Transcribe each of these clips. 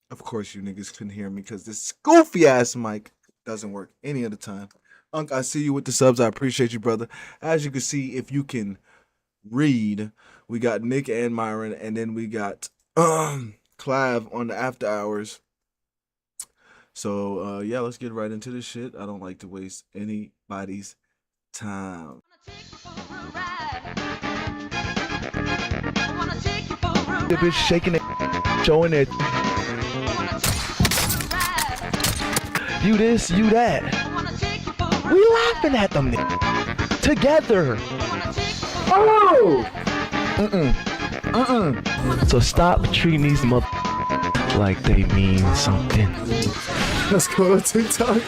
Of course, you niggas couldn't hear me because this goofy ass mic doesn't work any other time. Unc, I see you with the subs. I appreciate you, brother. As you can see, if you can read, we got Nick and Myron, and then we got Clav on the after hours. So yeah, let's get right into this shit. I don't like to waste anybody's time. The bitch shaking it, showing it. You this, you that. We laughing at them together. Oh! So stop treating these mother like they mean something. Let's go to TikTok.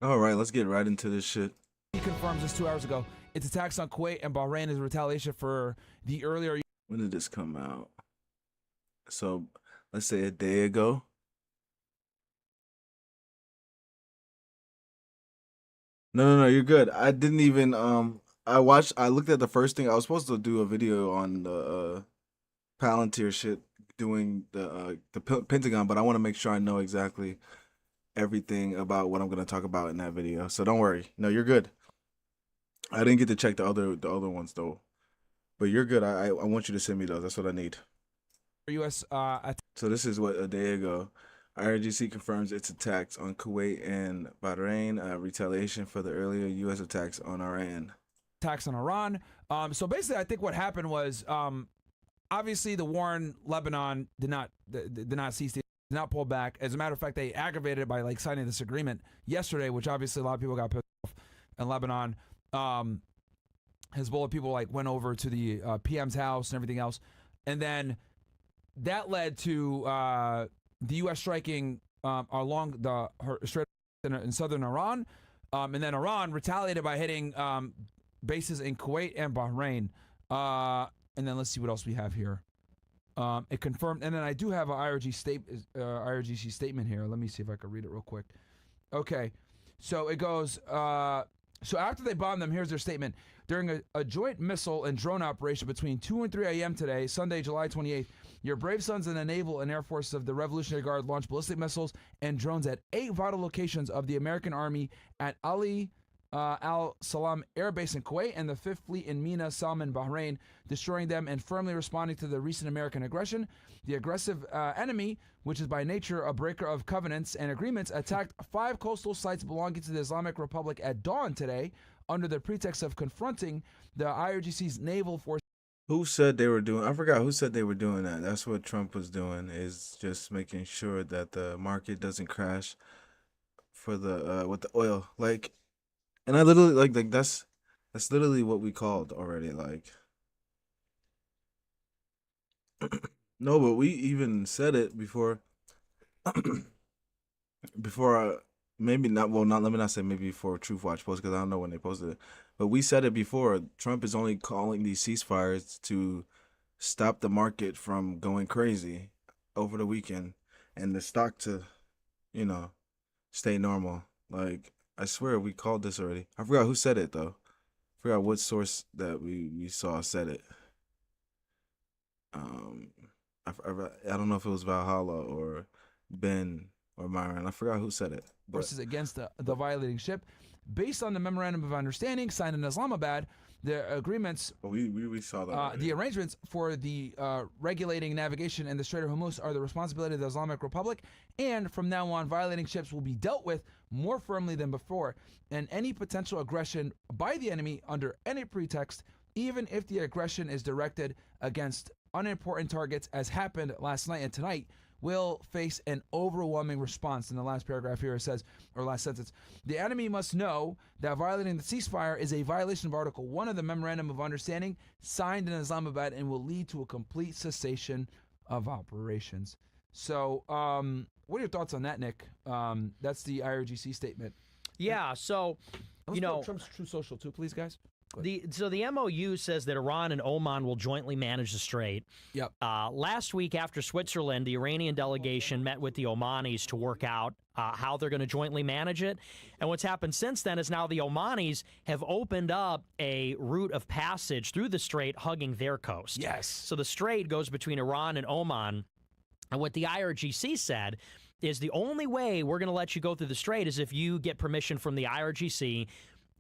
All right, let's get right into this shit. He confirms this 2 hours ago. Its attacks on Kuwait and Bahrain is retaliation for the earlier. When did this come out? So let's say a day ago. No, you're good. I didn't even I looked at the first thing. I was supposed to do a video on the Palantir shit doing the Pentagon, but I want to make sure I know exactly everything about what I'm going to talk about in that video. So don't worry. No, you're good. I didn't get to check the other ones though. But you're good. I want you to send me those. That's what I need. U.S. So this is what a day ago. IRGC confirms its attacks on Kuwait and Bahrain, retaliation for the earlier U.S. attacks on Iran. Attacks on Iran. So basically, I think what happened was, obviously, the war in Lebanon did not cease, did not pull back. As a matter of fact, they aggravated it by like signing this agreement yesterday, which obviously a lot of people got pissed off in Lebanon. Hezbollah people like went over to the PM's house and everything else, and then that led to the U.S. striking along the strait in southern Iran, and then Iran retaliated by hitting bases in Kuwait and Bahrain. And then let's see what else we have here. It confirmed, and then I do have an IRGC statement here. Let me see if I can read it real quick. Okay, so it goes. So after they bombed them, here's their statement. During a joint missile and drone operation between 2 and 3 a.m. today, Sunday, July 28th, your brave sons in the Naval and Air Forces of the Revolutionary Guard launched ballistic missiles and drones at 8 vital locations of the American Army at Ali al-Salam Air Base in Kuwait and the 5th Fleet in Mina Salman, Bahrain, destroying them and firmly responding to the recent American aggression. The aggressive enemy, which is by nature a breaker of covenants and agreements, attacked 5 coastal sites belonging to the Islamic Republic at dawn today under the pretext of confronting the IRGC's naval force. Who said they were doing? I forgot who said they were doing that. That's what Trump was doing, is just making sure that the market doesn't crash for the with the oil. Like, and I literally like that's literally what we called already. Like, no, but we even said it before. Before maybe not, well, not, let me not say maybe before Truth Watch post, because I don't know when they posted it, but we said it before. Trump is only calling these ceasefires to stop the market from going crazy over the weekend and the stock to, you know, stay normal. Like, I swear we called this already. I forgot who said it though. I forgot what source that we saw said it. um I don't know if it was Valhalla or Ben or Myron. I forgot who said it. But Forces against the violating ship. Based on the memorandum of understanding signed in Islamabad, the agreements, we saw that. the arrangements for the regulating navigation in the Strait of Hormuz are the responsibility of the Islamic Republic, and from now on, violating ships will be dealt with more firmly than before, and any potential aggression by the enemy under any pretext, even if the aggression is directed against unimportant targets, as happened last night and tonight, will face an overwhelming response. In the last paragraph here, it says, or last sentence, the enemy must know that violating the ceasefire is a violation of Article 1 of the Memorandum of Understanding signed in Islamabad and will lead to a complete cessation of operations. So, what are your thoughts on that, Nick? That's the IRGC statement. Yeah, so, Let's go to Trump's True Social too, please, guys. The MOU says that Iran and Oman will jointly manage the strait. Yep. Last week, after Switzerland, the Iranian delegation met with the Omanis to work out how they're going to jointly manage it. And what's happened since then is now the Omanis have opened up a route of passage through the strait hugging their coast. Yes. So the strait goes between Iran and Oman. And what the IRGC said is the only way we're going to let you go through the strait is if you get permission from the IRGC.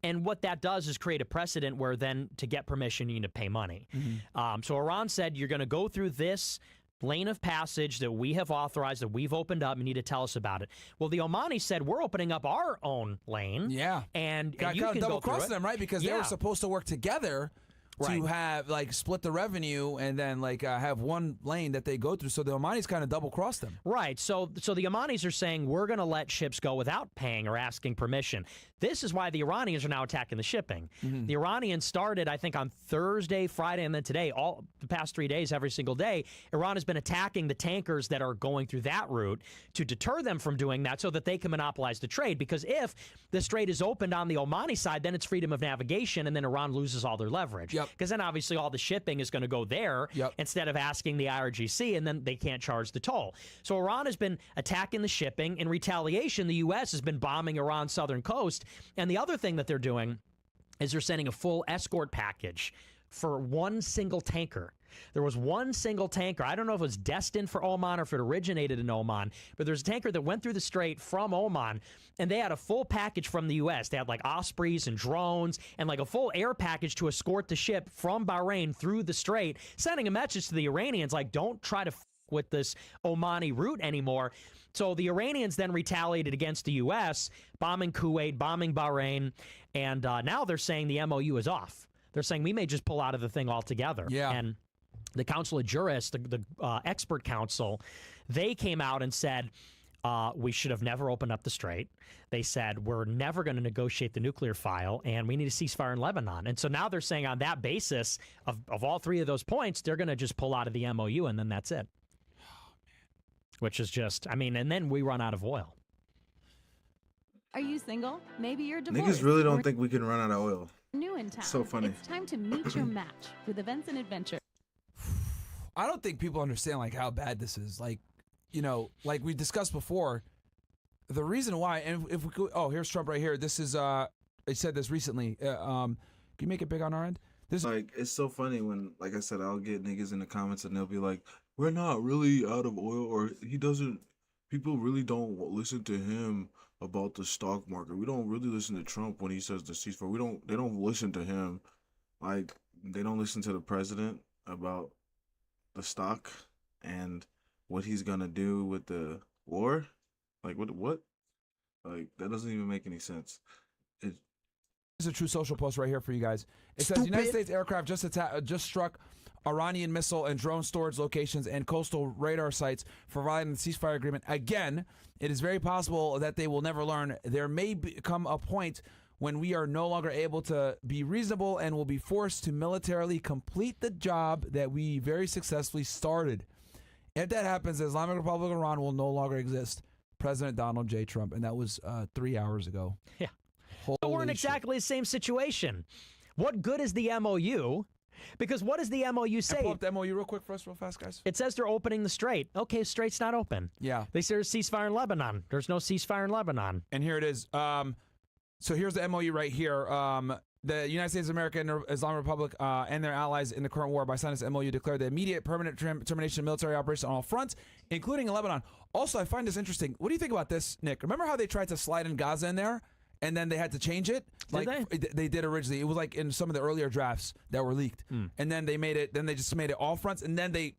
And what that does is create a precedent where then to get permission, you need to pay money. So Iran said, you're going to go through this lane of passage that we have authorized, that we've opened up. You need to tell us about it. Well, the Omanis said, we're opening up our own lane. Yeah. And Got you to can double go through cross it. them, right? Because they were supposed to work together Right. to have like split the revenue and then like have one lane that they go through. So the Omanis kind of double crossed them. Right. So the Omanis are saying we're going to let ships go without paying or asking permission. This is why the Iranians are now attacking the shipping. The Iranians started, I think, on Thursday, Friday, and then today, all the past 3 days, every single day. Iran has been attacking the tankers that are going through that route to deter them from doing that so that they can monopolize the trade. Because if the strait is opened on the Omani side, then it's freedom of navigation, and then Iran loses all their leverage. Because then obviously all the shipping is going to go there instead of asking the IRGC, and then they can't charge the toll. So Iran has been attacking the shipping. In retaliation, the U.S. has been bombing Iran's southern coast. And the other thing that they're doing is they're sending a full escort package for one single tanker. There was one single tanker. I don't know if it was destined for Oman or if it originated in Oman, but there's a tanker that went through the strait from Oman, and they had a full package from the U.S. They had like Ospreys and drones and like a full air package to escort the ship from Bahrain through the strait, sending a message to the Iranians like, don't try to with this Omani route anymore. So the Iranians then retaliated against the U.S., bombing Kuwait, bombing Bahrain, and now they're saying the MOU is off. They're saying we may just pull out of the thing altogether. And the Council of Jurists, the expert council, they came out and said, we should have never opened up the strait. They said, we're never going to negotiate the nuclear file, and we need a ceasefire in Lebanon. And so now they're saying on that basis of all three of those points, they're going to just pull out of the MOU, and then that's it. Which is just, I mean, and then we run out of oil. Are you single? Maybe you're divorced. Niggas really don't think we can run out of oil. New in town. So funny. It's time to meet your match with Events and Adventure. I don't think people understand like how bad this is. Like, you know, like we discussed before, the reason why, and if we could, oh, here's Trump right here. This is, I said this recently. Can you make it big on our end? This Like, it's so funny when, like I said, I'll get niggas in the comments and they'll be like, we're not really out of oil, or people really don't listen to him about the stock market. We don't really listen to Trump when he says the ceasefire. They don't listen to him. Like, they don't listen to the president about the stock and what he's gonna do with the war. Like, what? Like, that doesn't even make any sense. is a true social post right here for you guys. It says the United States aircraft just struck Iranian missile and drone storage locations and coastal radar sites for violating the ceasefire agreement. Again, it is very possible that they will never learn. There may come a point when we are no longer able to be reasonable and will be forced to militarily complete the job that we very successfully started. If that happens, the Islamic Republic of Iran will no longer exist. President Donald J. Trump. And that was 3 hours ago. Yeah. Holy But we're in shit. exactly the same situation. What good is the MOU? Because what does the MOU say? Pull up the MOU real quick for us, real fast, guys. It says they're opening the strait. Okay, strait's not open. Yeah. They say there's ceasefire in Lebanon. There's no ceasefire in Lebanon. And here it is. So here's the MOU right here. The United States of America and the Islamic Republic and their allies in the current war by signing this MOU declare the immediate permanent termination of military operations on all fronts, including in Lebanon. Also, I find this interesting. What do you think about this, Nick? Remember how they tried to slide in Gaza in there? And then they had to change it. They did originally. It was like in some of the earlier drafts that were leaked. And then they made it. Then they just made it all fronts. And then they,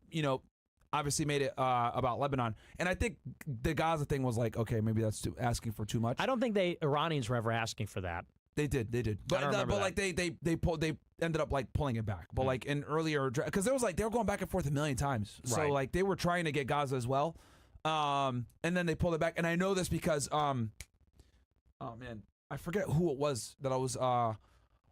obviously made it about Lebanon. And I think the Gaza thing was like, okay, maybe that's asking for too much. I don't think the Iranians were ever asking for that. They did. But like they ended up like pulling it back. But like in earlier, because there was like they were going back and forth a million times. So Right. like they were trying to get Gaza as well. And then they pulled it back. And I know this because oh man, I forget who it was that I was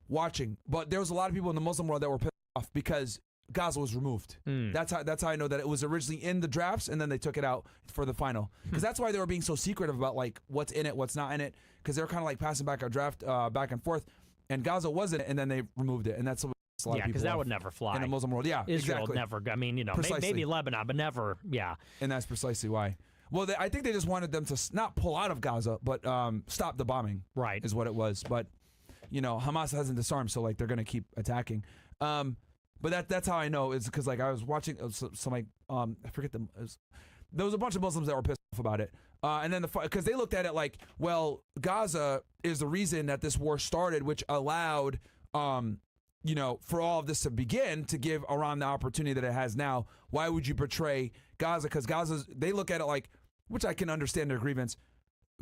watching, but there was a lot of people in the Muslim world that were pissed off because Gaza was removed. That's how I know that it was originally in the drafts and then they took it out for the final. Because that's why they were being so secretive about like what's in it, what's not in it. Because they're kind of like passing back a draft back and forth, and Gaza was in it, and then they removed it, and that's what a lot of people because that off would never fly in the Muslim world. Yeah, Israel exactly. never. I mean, Precisely. maybe Lebanon, but never. Yeah. And that's precisely why. Well, I think they just wanted them to not pull out of Gaza, but stop the bombing. Right. Is what it was. But Hamas hasn't disarmed, so like they're gonna keep attacking. But that's how I know is because like I was watching some like I forget them. There was a bunch of Muslims that were pissed off about it, and then because they looked at it like, well, Gaza is the reason that this war started, which allowed for all of this to begin, to give Iran the opportunity that it has now. Why would you betray Gaza? Because they look at it like, which I can understand their grievance.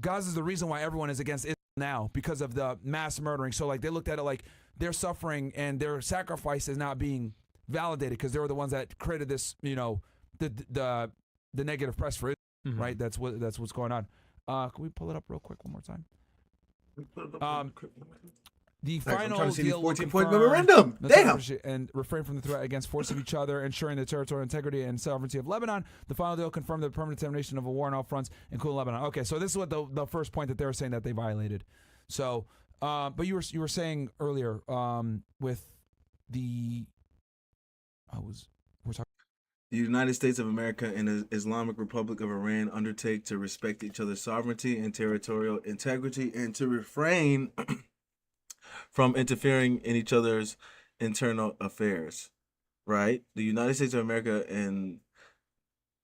Gaza's the reason why everyone is against Israel now because of the mass murdering. So like they looked at it like their suffering and their sacrifice is not being validated because they were the ones that created this, the negative press for Israel, right? That's what's going on. Can we pull it up real quick one more time? The final deal will 14-point memorandum. Damn. And refrain from the threat against force of each other, ensuring the territorial integrity and sovereignty of Lebanon. The final deal confirmed the permanent termination of a war on all fronts, including Lebanon. Okay, so this is what the first point that they were saying that they violated. So, but you were saying earlier with the we're talking. The United States of America and the Islamic Republic of Iran undertake to respect each other's sovereignty and territorial integrity and to refrain from interfering in each other's internal affairs, right? The United States of America and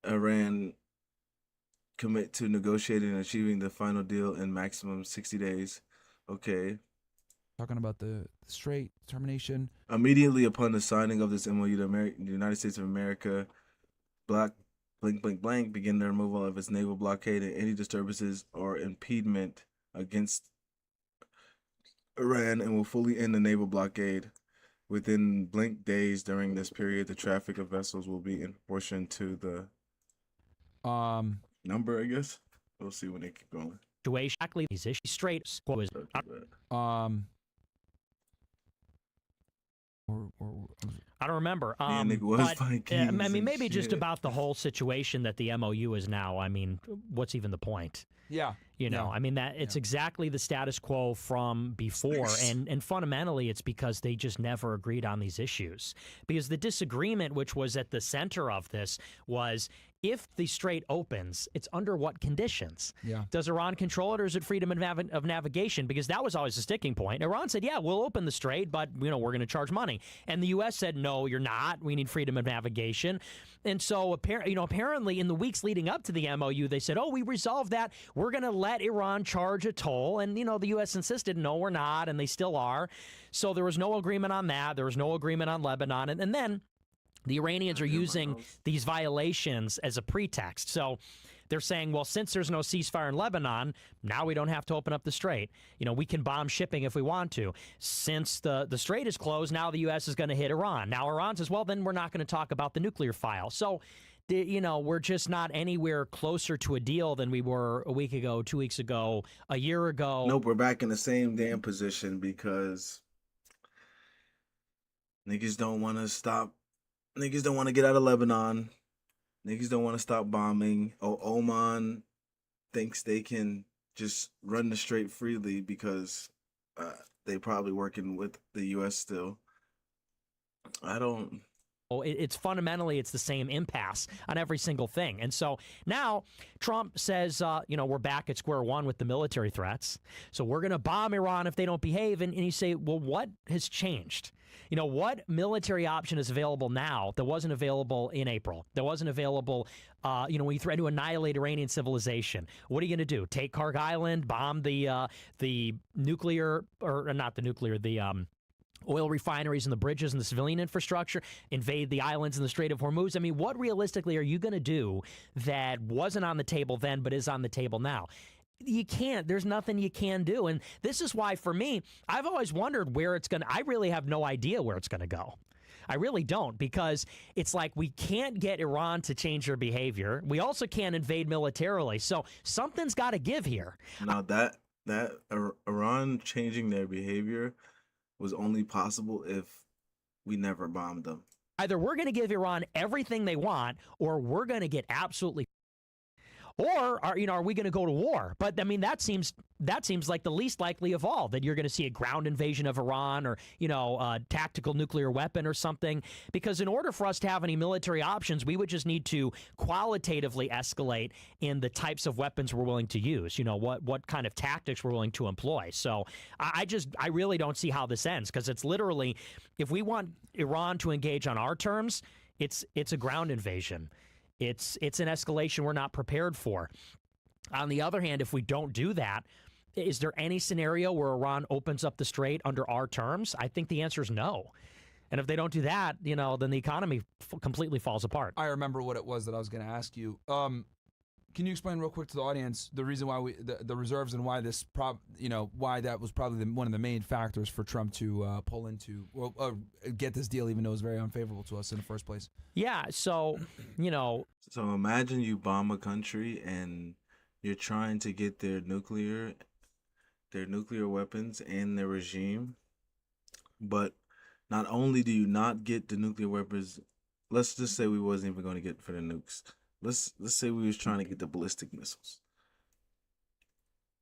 Iran commit to negotiating and achieving the final deal in maximum 60 days. Okay. Talking about the Strait termination. Immediately upon the signing of this MOU, the United States of America, blank, begin the removal of its naval blockade and any disturbances or impediment against Iran and will fully end the naval blockade within blank days. During this period, the traffic of vessels will be in proportion to the number, I guess. We'll see when they keep going. Exactly these issues straight was I don't remember. I mean, maybe just about the whole situation that the MOU is now. I mean, what's even the point? Yeah. I mean, that it's exactly the status quo from before. And fundamentally, it's because they just never agreed on these issues. Because the disagreement, which was at the center of this, was if the strait opens, it's under what conditions? Yeah. Does Iran control it, or is it freedom of navigation? Because that was always a sticking point. Iran said, yeah, we'll open the strait, but we're going to charge money. And the U.S. said, no, you're not. We need freedom of navigation. And so apparently in the weeks leading up to the MOU, they said, oh, we resolved that. We're going to let Iran charge a toll. And, the U.S. insisted, no, we're not. And they still are. So there was no agreement on that. There was no agreement on Lebanon. And then the Iranians are using these violations as a pretext. So they're saying, well, since there's no ceasefire in Lebanon, now we don't have to open up the strait. We can bomb shipping if we want to. Since the strait is closed, now the U.S. is going to hit Iran. Now Iran says, well, then we're not going to talk about the nuclear file. So, we're just not anywhere closer to a deal than we were a week ago, 2 weeks ago, a year ago. Nope, we're back in the same damn position because niggas don't want to stop. Niggas don't want to get out of Lebanon. Niggas don't want to stop bombing. Oman thinks they can just run the strait freely because they probably working with the U.S. still. It's fundamentally, it's the same impasse on every single thing. And so now Trump says, we're back at square one with the military threats. So we're going to bomb Iran if they don't behave. And you say, well, what has changed? What military option is available now that wasn't available in April? That wasn't available, when you threaten to annihilate Iranian civilization. What are you going to do? Take Karg Island, bomb the nuclear, or not the nuclear, the oil refineries and the bridges and the civilian infrastructure, invade the islands in the Strait of Hormuz? I mean, what realistically are you going to do that wasn't on the table then but is on the table now? You can't. There's nothing you can do. And this is why, for me, I've always wondered where it's going to... I really have no idea where it's going to go. I really don't, because it's like we can't get Iran to change their behavior. We also can't invade militarily. So something's got to give here. Now, that Iran changing their behavior was only possible if we never bombed them. Either we're going to give Iran everything they want, or we're going to get absolutely... Or are we going to go to war? But I mean, that seems like the least likely of all, that you're going to see a ground invasion of Iran or a tactical nuclear weapon or something. Because in order for us to have any military options, we would just need to qualitatively escalate in the types of weapons we're willing to use. What kind of tactics we're willing to employ. So I really don't see how this ends, because it's literally, if we want Iran to engage on our terms, it's a ground invasion. It's an escalation we're not prepared for. On the other hand, if we don't do that, is there any scenario where Iran opens up the strait under our terms? I think the answer is no. And if they don't do that, then the economy completely falls apart. I remember what it was that I was going to ask you. Can you explain real quick to the audience the reason why the reserves and why this why that was probably one of the main factors for Trump to pull into get this deal, even though it was very unfavorable to us in the first place? Yeah, so So imagine you bomb a country and you're trying to get their nuclear weapons and their regime, but not only do you not get the nuclear weapons, let's just say we wasn't even going to get for the nukes. Let's say we was trying to get the ballistic missiles.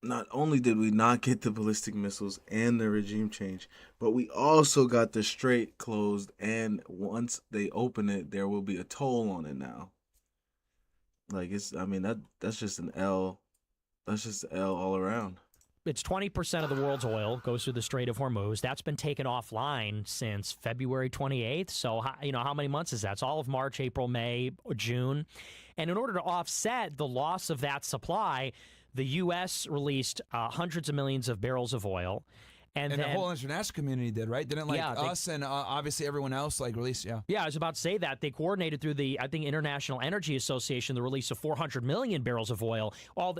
Not only did we not get the ballistic missiles and the regime change, but we also got the strait closed, and once they open it, there will be a toll on it now. Like that's just an L. That's just an L all around. It's 20% of the world's oil goes through the Strait of Hormuz. That's been taken offline since February 28th. So, how many months is that? It's all of March, April, May, June. And in order to offset the loss of that supply, the U.S. released hundreds of millions of barrels of oil. And the whole international community did, right? Didn't us and obviously everyone else release? Yeah, I was about to say that. They coordinated through the, I think, International Energy Association, the release of 400 million barrels of oil.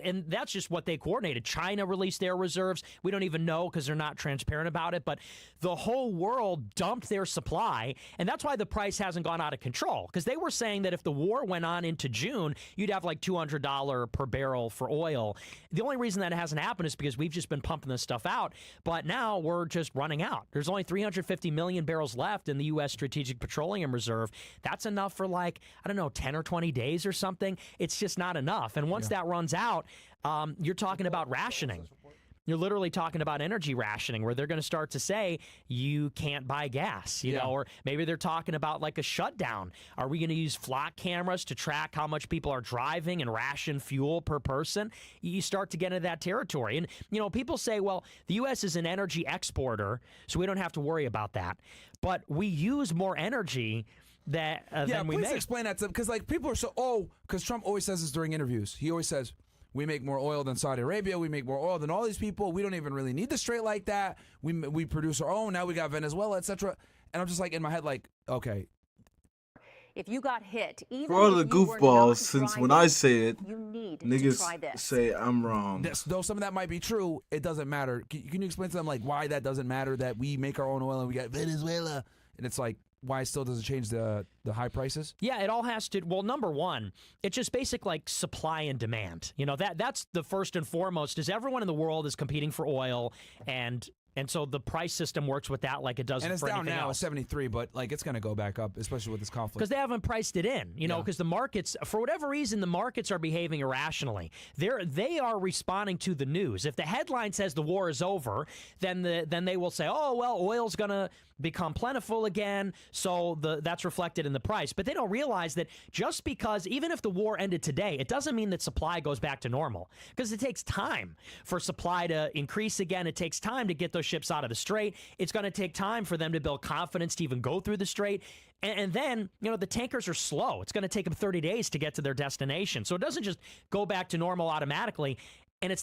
And that's just what they coordinated. China released their reserves. We don't even know because they're not transparent about it. But the whole world dumped their supply. And that's why the price hasn't gone out of control. Because they were saying that if the war went on into June, you'd have like $200 per barrel for oil. The only reason that it hasn't happened is because we've just been pumping this stuff out. But now we're just running out. There's only 350 million barrels left in the U.S. Strategic Petroleum Reserve. That's enough for 10 or 20 days or something. It's just not enough. And once that runs out, you're talking about rationing. You're literally talking about energy rationing, where they're going to start to say you can't buy gas, or maybe they're talking about a shutdown. Are we going to use flock cameras to track how much people are driving and ration fuel per person? You start to get into that territory. And, people say, well, the U.S. is an energy exporter, so we don't have to worry about that. But we use more energy than we make. Please explain that to them, because people are because Trump always says this during interviews. He always says, we make more oil than Saudi Arabia. We make more oil than all these people. We don't even really need the strait like that. We produce our own. Now we got Venezuela, etc. And I'm just in my head, okay. If you got hit, even for all the if you were not goofballs, since when I say it, you need niggas to try this. say I'm wrong. Though some of that might be true, it doesn't matter. Can you explain to them why that doesn't matter, that we make our own oil and we got Venezuela? And it's why it still doesn't change the high prices? Yeah, it all has to. Well, number one, it's just basic supply and demand. That's the first and foremost. Is everyone in the world is competing for oil, and so the price system works with that like it does. And it's for down anything now else. at 73, but it's going to go back up, especially with this conflict. Because they haven't priced it in, because the markets, for whatever reason, the markets are behaving irrationally. They are responding to the news. If the headline says the war is over, then they will say, oh, well, oil's going to become plentiful again, so that's reflected in the price. But they don't realize that just because, even if the war ended today, it doesn't mean that supply goes back to normal, because it takes time for supply to increase again. It takes time to get those ships out of the strait. It's going to take time for them to build confidence to even go through the strait. And then, the tankers are slow. It's going to take them 30 days to get to their destination. So it doesn't just go back to normal automatically. And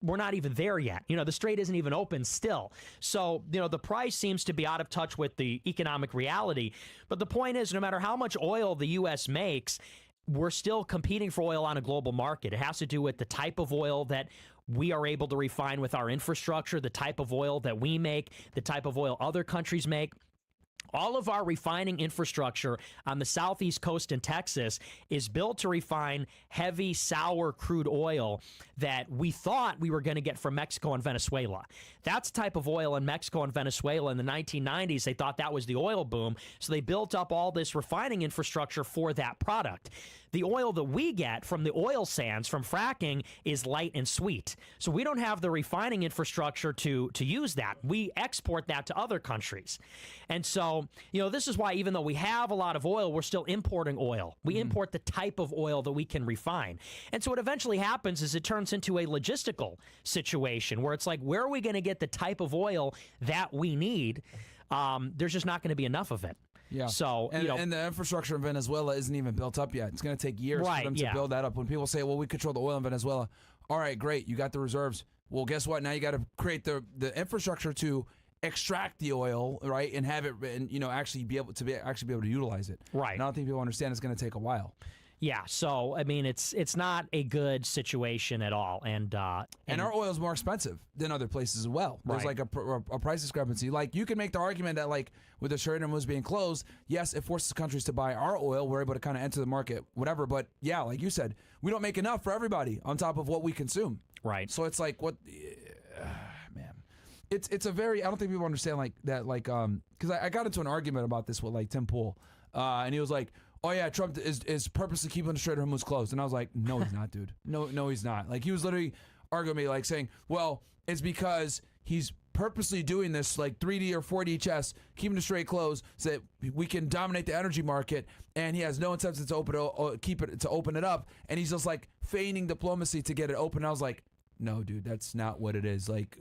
we're not even there yet. The strait isn't even open still. So, the price seems to be out of touch with the economic reality. But the point is, no matter how much oil the U.S. makes, we're still competing for oil on a global market. It has to do with the type of oil that we are able to refine with our infrastructure, the type of oil that we make, the type of oil other countries make. All of our refining infrastructure on the southeast coast in Texas is built to refine heavy, sour crude oil that we thought we were going to get from Mexico and Venezuela. That's the type of oil in Mexico and Venezuela in the 1990s. They thought that was the oil boom, so they built up all this refining infrastructure for that product. The oil that we get from the oil sands from fracking is light and sweet. So we don't have the refining infrastructure to use that. We export that to other countries. And so, this is why even though we have a lot of oil, we're still importing oil. We import the type of oil that we can refine. And so what eventually happens is it turns into a logistical situation where it's like, where are we going to get the type of oil that we need? There's just not going to be enough of it. Yeah. So, and the infrastructure in Venezuela isn't even built up yet. It's going to take years for them to build that up. When people say, well, we control the oil in Venezuela. All right, great. You got the reserves. Well, guess what? Now you got to create the infrastructure to extract the oil, right, and have it, and actually be able to utilize it. Right. And I don't think people understand it's going to take a while. Yeah, so I mean, it's not a good situation at all, and our oil is more expensive than other places as well. There's like a price discrepancy. Like you can make the argument that like with the Strait of Hormuz being closed, yes, it forces countries to buy our oil. We're able to kind of enter the market, whatever. But yeah, like you said, we don't make enough for everybody on top of what we consume. Right. So it's like what, man. It's a very, I don't think people understand like that, like because I got into an argument about this with like Tim Pool, and he was like, oh yeah, Trump is purposely keeping the Strait of Hormuz closed. And I was like, no, he's not, dude. No, he's not. Like he was literally arguing me, like saying, well, it's because he's purposely doing this like 3D or 4D chess, keeping the strait closed so that we can dominate the energy market, and he has no incentive to open it up, and he's just like feigning diplomacy to get it open. And I was like, no, dude, that's not what it is. Like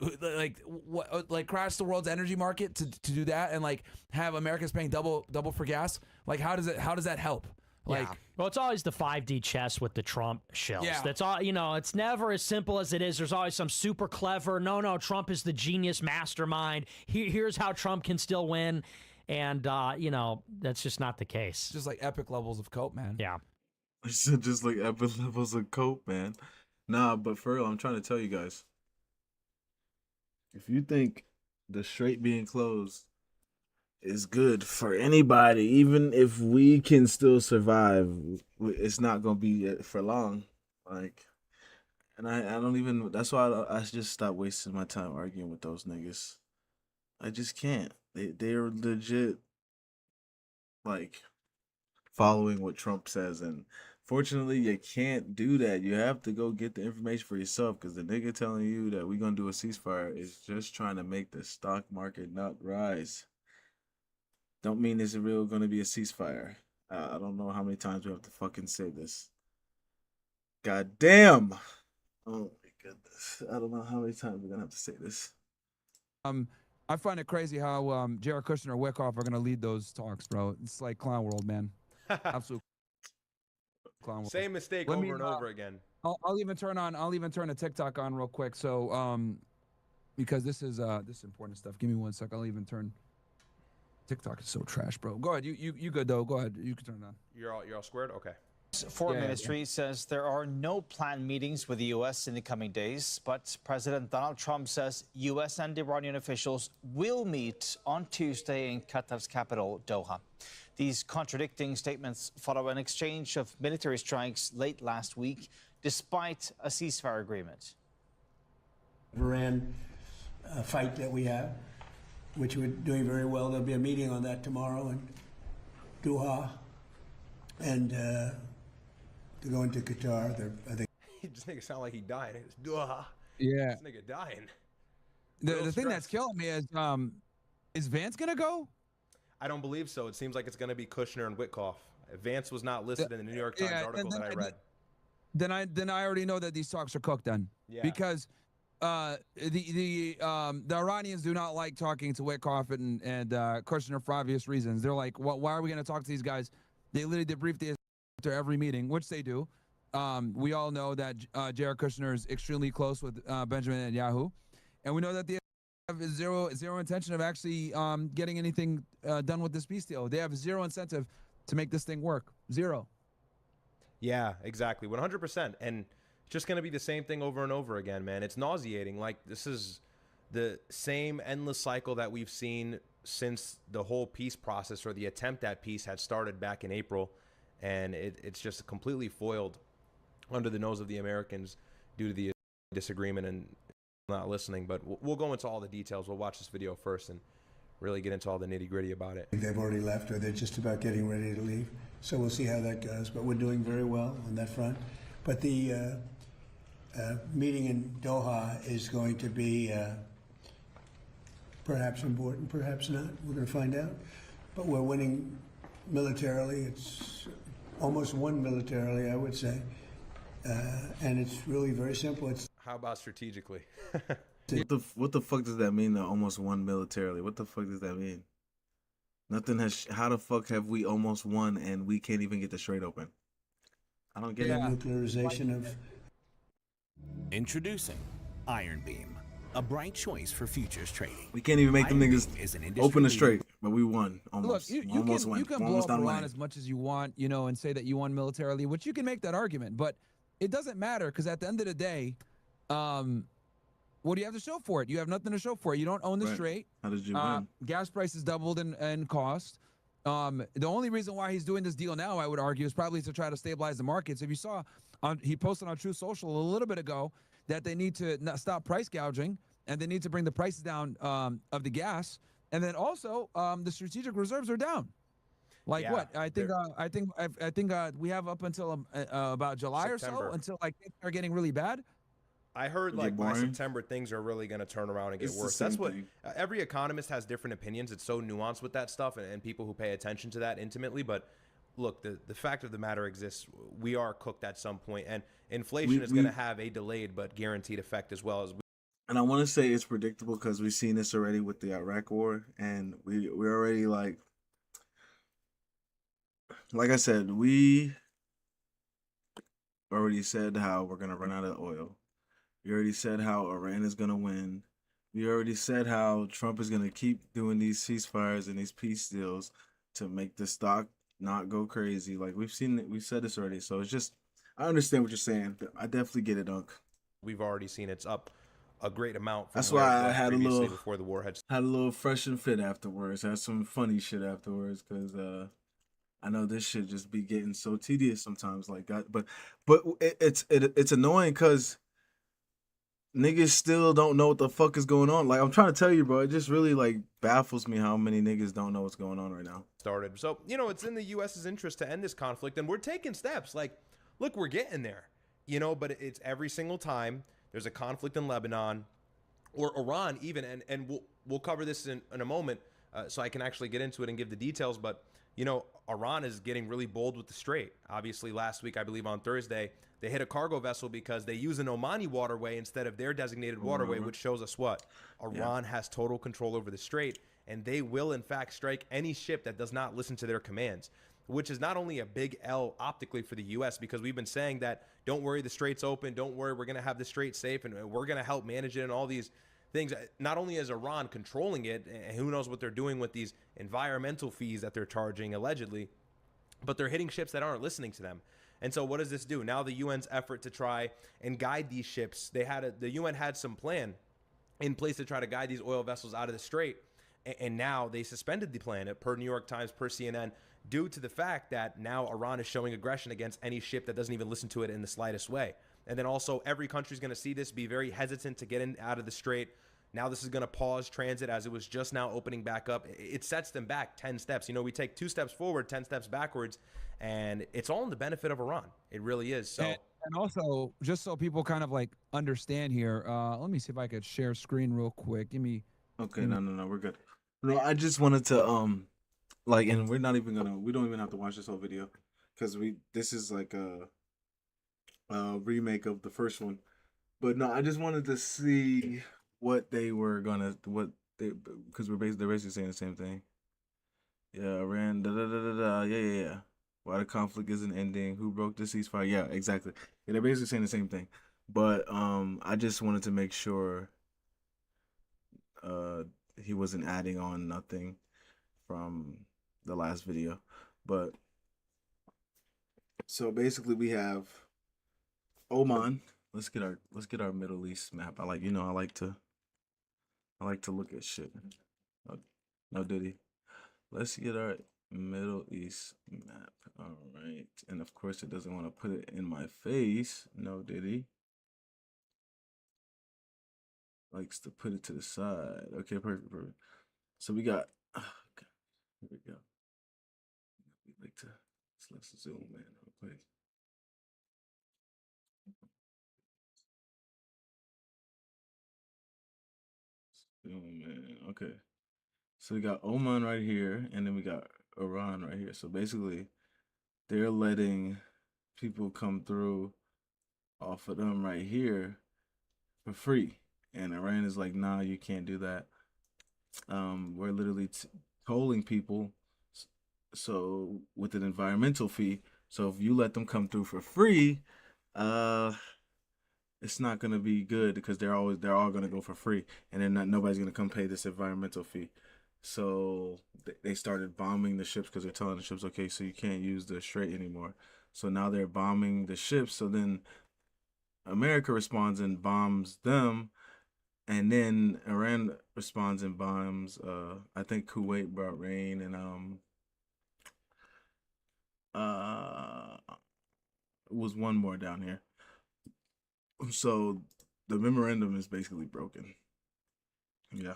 what? Like crash the world's energy market to do that, and like have Americans paying double for gas. Like how does that help? Like, well, it's always the 5D chess with the Trump shills. Yeah. That's all. It's never as simple as it is. There's always some super clever. No, Trump is the genius mastermind. Here's how Trump can still win, and that's just not the case. Just like epic levels of cope, man. Yeah. Just like epic levels of cope, man. Nah, but for real, I'm trying to tell you guys. If you think the strait being closed is good for anybody, even if we can still survive, it's not gonna be for long. Like, and I don't even. That's why I just stop wasting my time arguing with those niggas. I just can't. They're legit, like, following what Trump says, and fortunately, you can't do that. You have to go get the information for yourself, because the nigga telling you that we're gonna do a ceasefire is just trying to make the stock market not rise. Don't mean it's real gonna be a ceasefire. I don't know how many times we have to fucking say this. God damn. Oh my goodness. I don't know how many times we're gonna have to say this. I find it crazy how Jared Kushner and Wickoff are gonna lead those talks, bro. It's like clown world, man. Absolute clown world. Same mistake over and over again. I'll even turn a TikTok on real quick. So because this is important stuff. Give me 1 sec. I'll even turn. TikTok is so trash, bro. Go ahead. You good though. Go ahead. You can turn it on. You're all squared? Okay. Foreign Ministry says there are no planned meetings with the U.S. in the coming days, but President Donald Trump says U.S. and Iranian officials will meet on Tuesday in Qatar's capital, Doha. These contradicting statements follow an exchange of military strikes late last week, despite a ceasefire agreement. Iran fight that we have, which we're doing very well. There'll be a meeting on that tomorrow in Doha, and to go into Qatar. I think This nigga sound like he died. It's Doha. Yeah. This nigga dying. The thing that's killing me is Vance gonna go? I don't believe so. It seems like it's going to be Kushner and Witkoff. Vance was not listed in the New York Times article that I read. Then I already know that these talks are cooked then. Yeah. Because the Iranians do not like talking to Witkoff and Kushner for obvious reasons. They're like, why are we going to talk to these guys? They literally debrief the after every meeting, which they do. We all know that Jared Kushner is extremely close with Benjamin Netanyahu, and we know that the have zero intention of actually getting anything done with this peace deal. They have zero incentive to make this thing work. Zero. Yeah, exactly. 100%. And it's just going to be the same thing over and over again, man. It's nauseating. Like, this is the same endless cycle that we've seen since the whole peace process, or the attempt at peace, had started back in April. And it's just completely foiled under the nose of the Americans due to the disagreement and not listening. But we'll go into all the details. We'll watch this video first and really get into all the nitty gritty about it. They've already left, or they're just about getting ready to leave. So we'll see how that goes. But we're doing very well on that front. But the meeting in Doha is going to be perhaps important, perhaps not. We're going to find out. But we're winning militarily. It's almost won militarily, I would say. And it's really very simple. How about strategically? What the fuck does that mean? Though almost won militarily. What the fuck does that mean? Nothing has. How the fuck have we almost won and we can't even get the Strait open? I don't get it. Nuclearization of. Introducing Iron Beam, a bright choice for futures trading. We can't even make them Iron niggas Beam is an open the industry Strait, but we won almost. Look, almost you won. can blow Almost up done Iran winning. as much as you want, and say that you won militarily, which you can make that argument, but it doesn't matter because at the end of the day, what do you have to show for it? You have nothing to show for it. You don't own the Right. Strait. How did you win? Gas prices doubled in cost. The only reason why he's doing this deal now, I would argue, is probably to try to stabilize the markets. If you saw, he posted on Truth Social a little bit ago that they need to stop price gouging and they need to bring the prices down of the gas. And then also, the strategic reserves are down. Like Yeah, what? I think we have up until about July September. or so until like things are getting really bad. I heard Is it like by boring? September things are really going to turn around and get It's the worse. That's same what thing. every economist has different opinions. It's so nuanced with that stuff, and people who pay attention to that intimately. But look, the fact of the matter exists. We are cooked at some point, and inflation is going to have a delayed but guaranteed effect as well as. And I want to say it's predictable because we've seen this already with the Iraq War, and we're already like I said, we already said how we're gonna run out of oil. We already said how Iran is gonna win. We already said how Trump is gonna keep doing these ceasefires and these peace deals to make the stock not go crazy. Like we've seen it, we've said this already. So it's just, I understand what you're saying. I definitely get it, Unc. We've already seen it's up a great amount. From That's where why it I was had a previously little before the war had. Had a little fresh and fit afterwards. Had some funny shit afterwards because I know this shit just be getting so tedious sometimes. Like that, but it's annoying because niggas still don't know what the fuck is going on. Like I'm trying to tell you, bro. It just really like baffles me how many niggas don't know what's going on right now. Started. So, it's in the U.S.'s interest to end this conflict, and we're taking steps. Like, look, we're getting there, but it's every single time there's a conflict in Lebanon or Iran even, and we'll cover this in a moment so I can actually get into it and give the details, but, Iran is getting really bold with the Strait. Obviously, last week, I believe on Thursday, they hit a cargo vessel because they use an Omani waterway instead of their designated waterway, which shows us what? Iran has total control over the Strait, and they will, in fact, strike any ship that does not listen to their commands, which is not only a big L optically for the U.S., because we've been saying that, don't worry, the Strait's open, don't worry, we're going to have the Strait safe, and we're going to help manage it and all these things. Not only is Iran controlling it, and who knows what they're doing with these environmental fees that they're charging, allegedly, but they're hitting ships that aren't listening to them. And so what does this do? Now the UN's effort to try and guide these ships, the UN had some plan in place to try to guide these oil vessels out of the Strait, and now they suspended the plan, per New York Times, per CNN, due to the fact that now Iran is showing aggression against any ship that doesn't even listen to it in the slightest way. And then also every country is going to see this, be very hesitant to get in out of the Strait. Now this is going to pause transit as it was just now opening back up. It sets them back 10 steps. We take 2 steps forward, 10 steps backwards, and it's all in the benefit of Iran. It really is. So. And also, just so people kind of like understand here, let me see if I could share screen real quick. Give me. Okay, no, we're good. No, I just wanted to and we don't even have to watch this whole video because this is like a remake of the first one. But no, I just wanted to see what they were gonna because they're basically saying the same thing. Yeah, Iran, yeah. Why the conflict isn't ending? Who broke the ceasefire? Yeah, exactly. Yeah, they're basically saying the same thing. But I just wanted to make sure he wasn't adding on nothing from the last video. But so basically we have Oman. Let's get our Middle East map. I like to look at shit. No Diddy. Let's get our Middle East map. All right. And of course it doesn't want to put it in my face. No Diddy. Likes to put it to the side. Okay, perfect. So we got. Okay, here we go. We like to let's zoom in real quick. Zoom in. Okay. So we got Oman right here, and then we got Iran right here. So basically, they're letting people come through off of them right here for free, and Iran is like, nah, you can't do that. We're literally tolling people, so with an environmental fee. So if you let them come through for free, it's not gonna be good because they're all gonna go for free, and then nobody's gonna come pay this environmental fee. So they started bombing the ships because they're telling the ships, okay, so you can't use the strait anymore. So now they're bombing the ships. So then America responds and bombs them, and then Iran responds and bombs. I think Kuwait, Bahrain, and was one more down here. So the memorandum is basically broken. Yeah.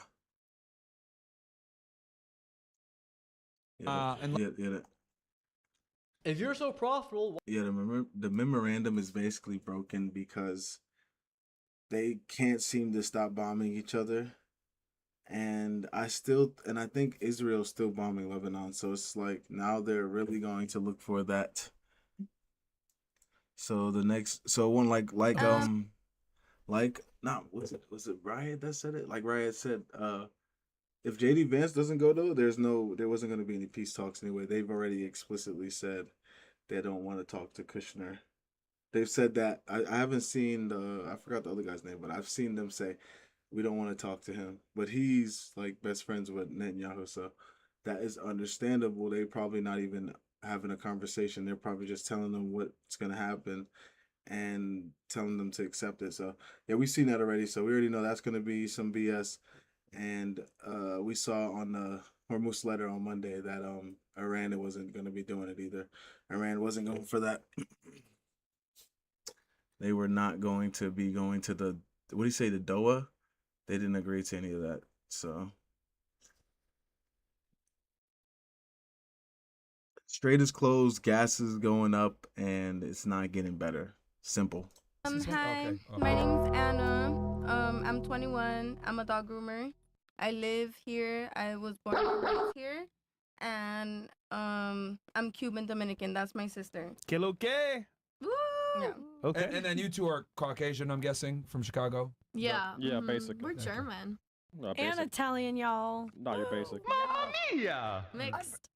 If you're so profitable, the memorandum is basically broken because they can't seem to stop bombing each other, and I think Israel's still bombing Lebanon. So it's like now they're really going to look for that. So the next, one was it Ryad that said it? Like Ryad said, if JD Vance doesn't go though, there wasn't going to be any peace talks anyway. They've already explicitly said they don't want to talk to Kushner. They've said that. I haven't seen I forgot the other guy's name, but I've seen them say we don't want to talk to him. But he's like best friends with Netanyahu, so that is understandable. They probably not even having a conversation. They're probably just telling them what's gonna happen and telling them to accept it. So yeah, we've seen that already. So we already know that's gonna be some BS. And we saw on the Hormuz letter on Monday that Iran wasn't gonna be doing it either. Iran wasn't going for that. They were not going to be going to the what do you say, the Doha? They didn't agree to any of that. So Strait is closed, gas is going up, and it's not getting better. Simple. Hi, Okay. my name's Anna. I'm 21. I'm a dog groomer. I live here. I was born and raised here, and I'm Cuban Dominican. That's my sister. que lo que? Woo! Yeah. Okay. And then you two are Caucasian, I'm guessing, from Chicago. Yeah. Yeah, basically. We're German. Not And basic. Italian, y'all. No, you're basic. Yeah. Mixed.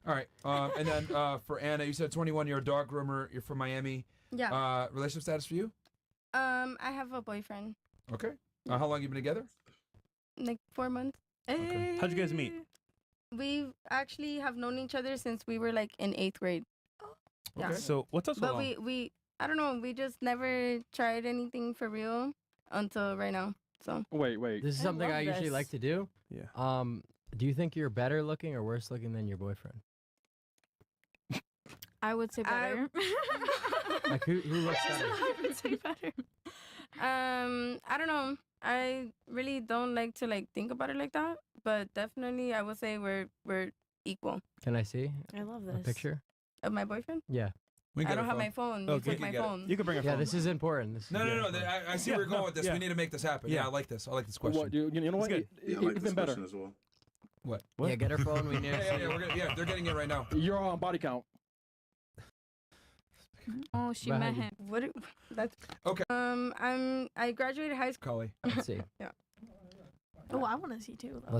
All right. And then for Anna, you said 21. You're a dog groomer. You're from Miami. Yeah. Relationship status for you? I have a boyfriend. Okay. How long you been together? Like 4 months. Okay. How'd you guys meet? We actually have known each other since we were like in 8th grade. Yeah. Okay. So what's up so But long? we I don't know. We just never tried anything for real until right now. So Wait. This is something I usually like to do. Yeah. Do you think you're better looking or worse looking than your boyfriend? I would say better. Like who looks better? I would say better. I don't know. I really don't like to like think about it like that, but definitely I would say we're equal. Can I see I love a this. picture? Of my boyfriend? Yeah. I don't have my phone. You Okay, took my phone. You can bring a Yeah, phone. this is important. This is No. important. I see where you're going with this. yeah. We need to make this happen. Yeah, I like this. I like this question. What, you know what? good. Yeah, I like Even this better. question as well. What? Yeah, get her phone. We need. Yeah, they're getting it right now. You're on body count. Oh, she But met how do- him. What? That's Okay. I graduated high school. Cully. Let's see. Oh, I want to see too. Though.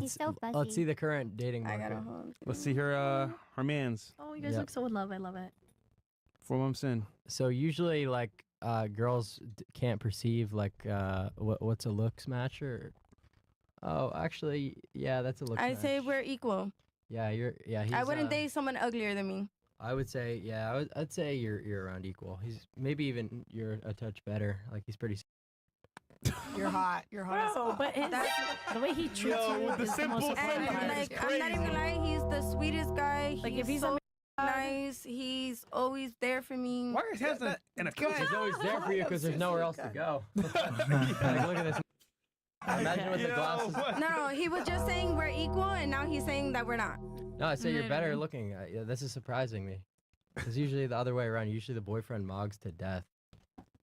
Let's see the current dating I market. got a home. Let's see her man's. Oh, you guys Yeah. look so in love. I love it. 4 months in. So usually, like, girls can't perceive like what's a looks match or. Oh, actually, yeah, that's a looks I match. say we're equal. Yeah, he's. I wouldn't date someone uglier than me. I would say, yeah, I'd say you're around equal. He's maybe even you're a touch better. Like he's pretty. You're hot. You're hot. No, but the way he treats you with the is the simple most And That important. is like I'm not even gonna lie, he's the sweetest guy. Like, He's if he's so a nice. He's always there for me. Why are his hands in a He's always there for you because there's nowhere else to go. Like, look at this. Imagine with the glasses. No, he was just saying we're equal, and now he's saying that we're not. No, I say you're better looking. Yeah, this is surprising me. It's usually the other way around. Usually the boyfriend mogs to death.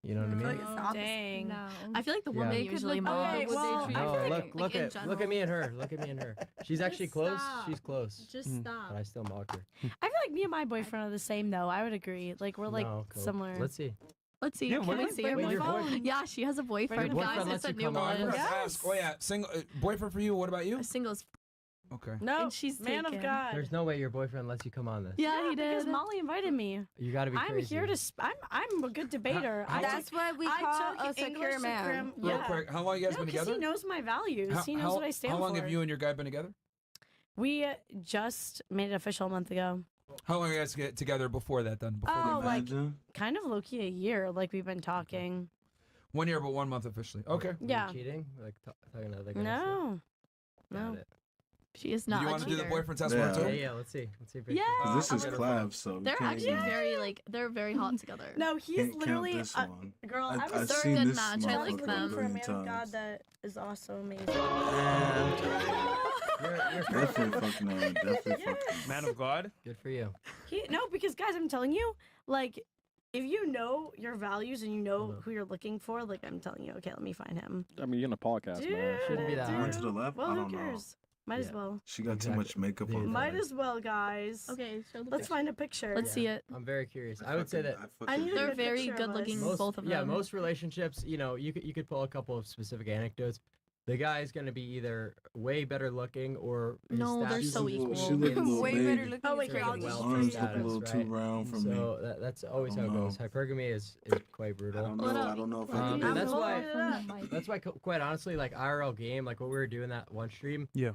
You know what I mean? Oh, dang. No. I feel like the woman Yeah. usually okay, mogs. well, No, look at me and her. Look at me and her. She's actually close. stop. She's close. Just stop. But I still mog her. I feel like me and my boyfriend are the same, though. I would agree. Like, we're, like, No, cool. similar. Let's see. Let's see. Yeah, Can what we about- see Wait, her your boyfriend? boyfriend? Yeah, she has a boyfriend. Your boyfriend Guys, lets it's a you new come on? I one. forgot to ask. Oh yeah, single boyfriend for you. What about you? Singles. Okay. No, and she's man taken. of God. There's no way your boyfriend lets you come on this. Yeah, he did. Because Molly invited me. You gotta be I'm crazy. here to. I'm a good debater. That's what we call a secure man. Real quick, how long you guys been Because together? he knows my values. He knows what I stand for. How long have you and your guy been together? We just made it official a month ago. How long are you guys get together before that? Then before Oh, the like kind of low key a year. Like we've been talking. 1 year, but 1 month officially. Okay. Yeah. Cheating? Like talking to other guys? No. Got No. it. She is Do not. you a want to do the cheater. boyfriend test Yeah. one too? Yeah, let's see. Let's see. Yeah. 'Cause this is I'm gonna Clav, so you They're can't actually even- very like they're very hot together. No, he's Can't count literally this a one. girl. I I've was seen good this match. I like motherfucker them. a For a million man of God times. that is also amazing. Definitely fucking on. Definitely fucking. Man of God. Good for you. No, because guys, I'm telling you, like, if you know your values and you know who you're looking for, like, I'm telling you, okay, let me find him. I mean, you're in a podcast, man. Shouldn't be that dude. hard. To the left? Well, I who don't know. cares? Might as Yeah. well. She got too much makeup on. Might as well, guys. Okay, show the Let's find a picture. Let's see it. I'm very curious. I would say that I need a They're good very picture of good us. looking, most, both of yeah, them. most relationships, you know, you could pull a couple of specific anecdotes. The guy is gonna be either way better looking or his No, they're status so is equal. She look a little Way baby. better looking. Oh, wait, is here, I'll crazy. just wealth Arms status, look a little too right? round for me. So that's always how it goes. Hypergamy is quite brutal. I don't know if I can do And that's that. why that's why quite honestly, like IRL game, like what we were doing that one stream, Yeah.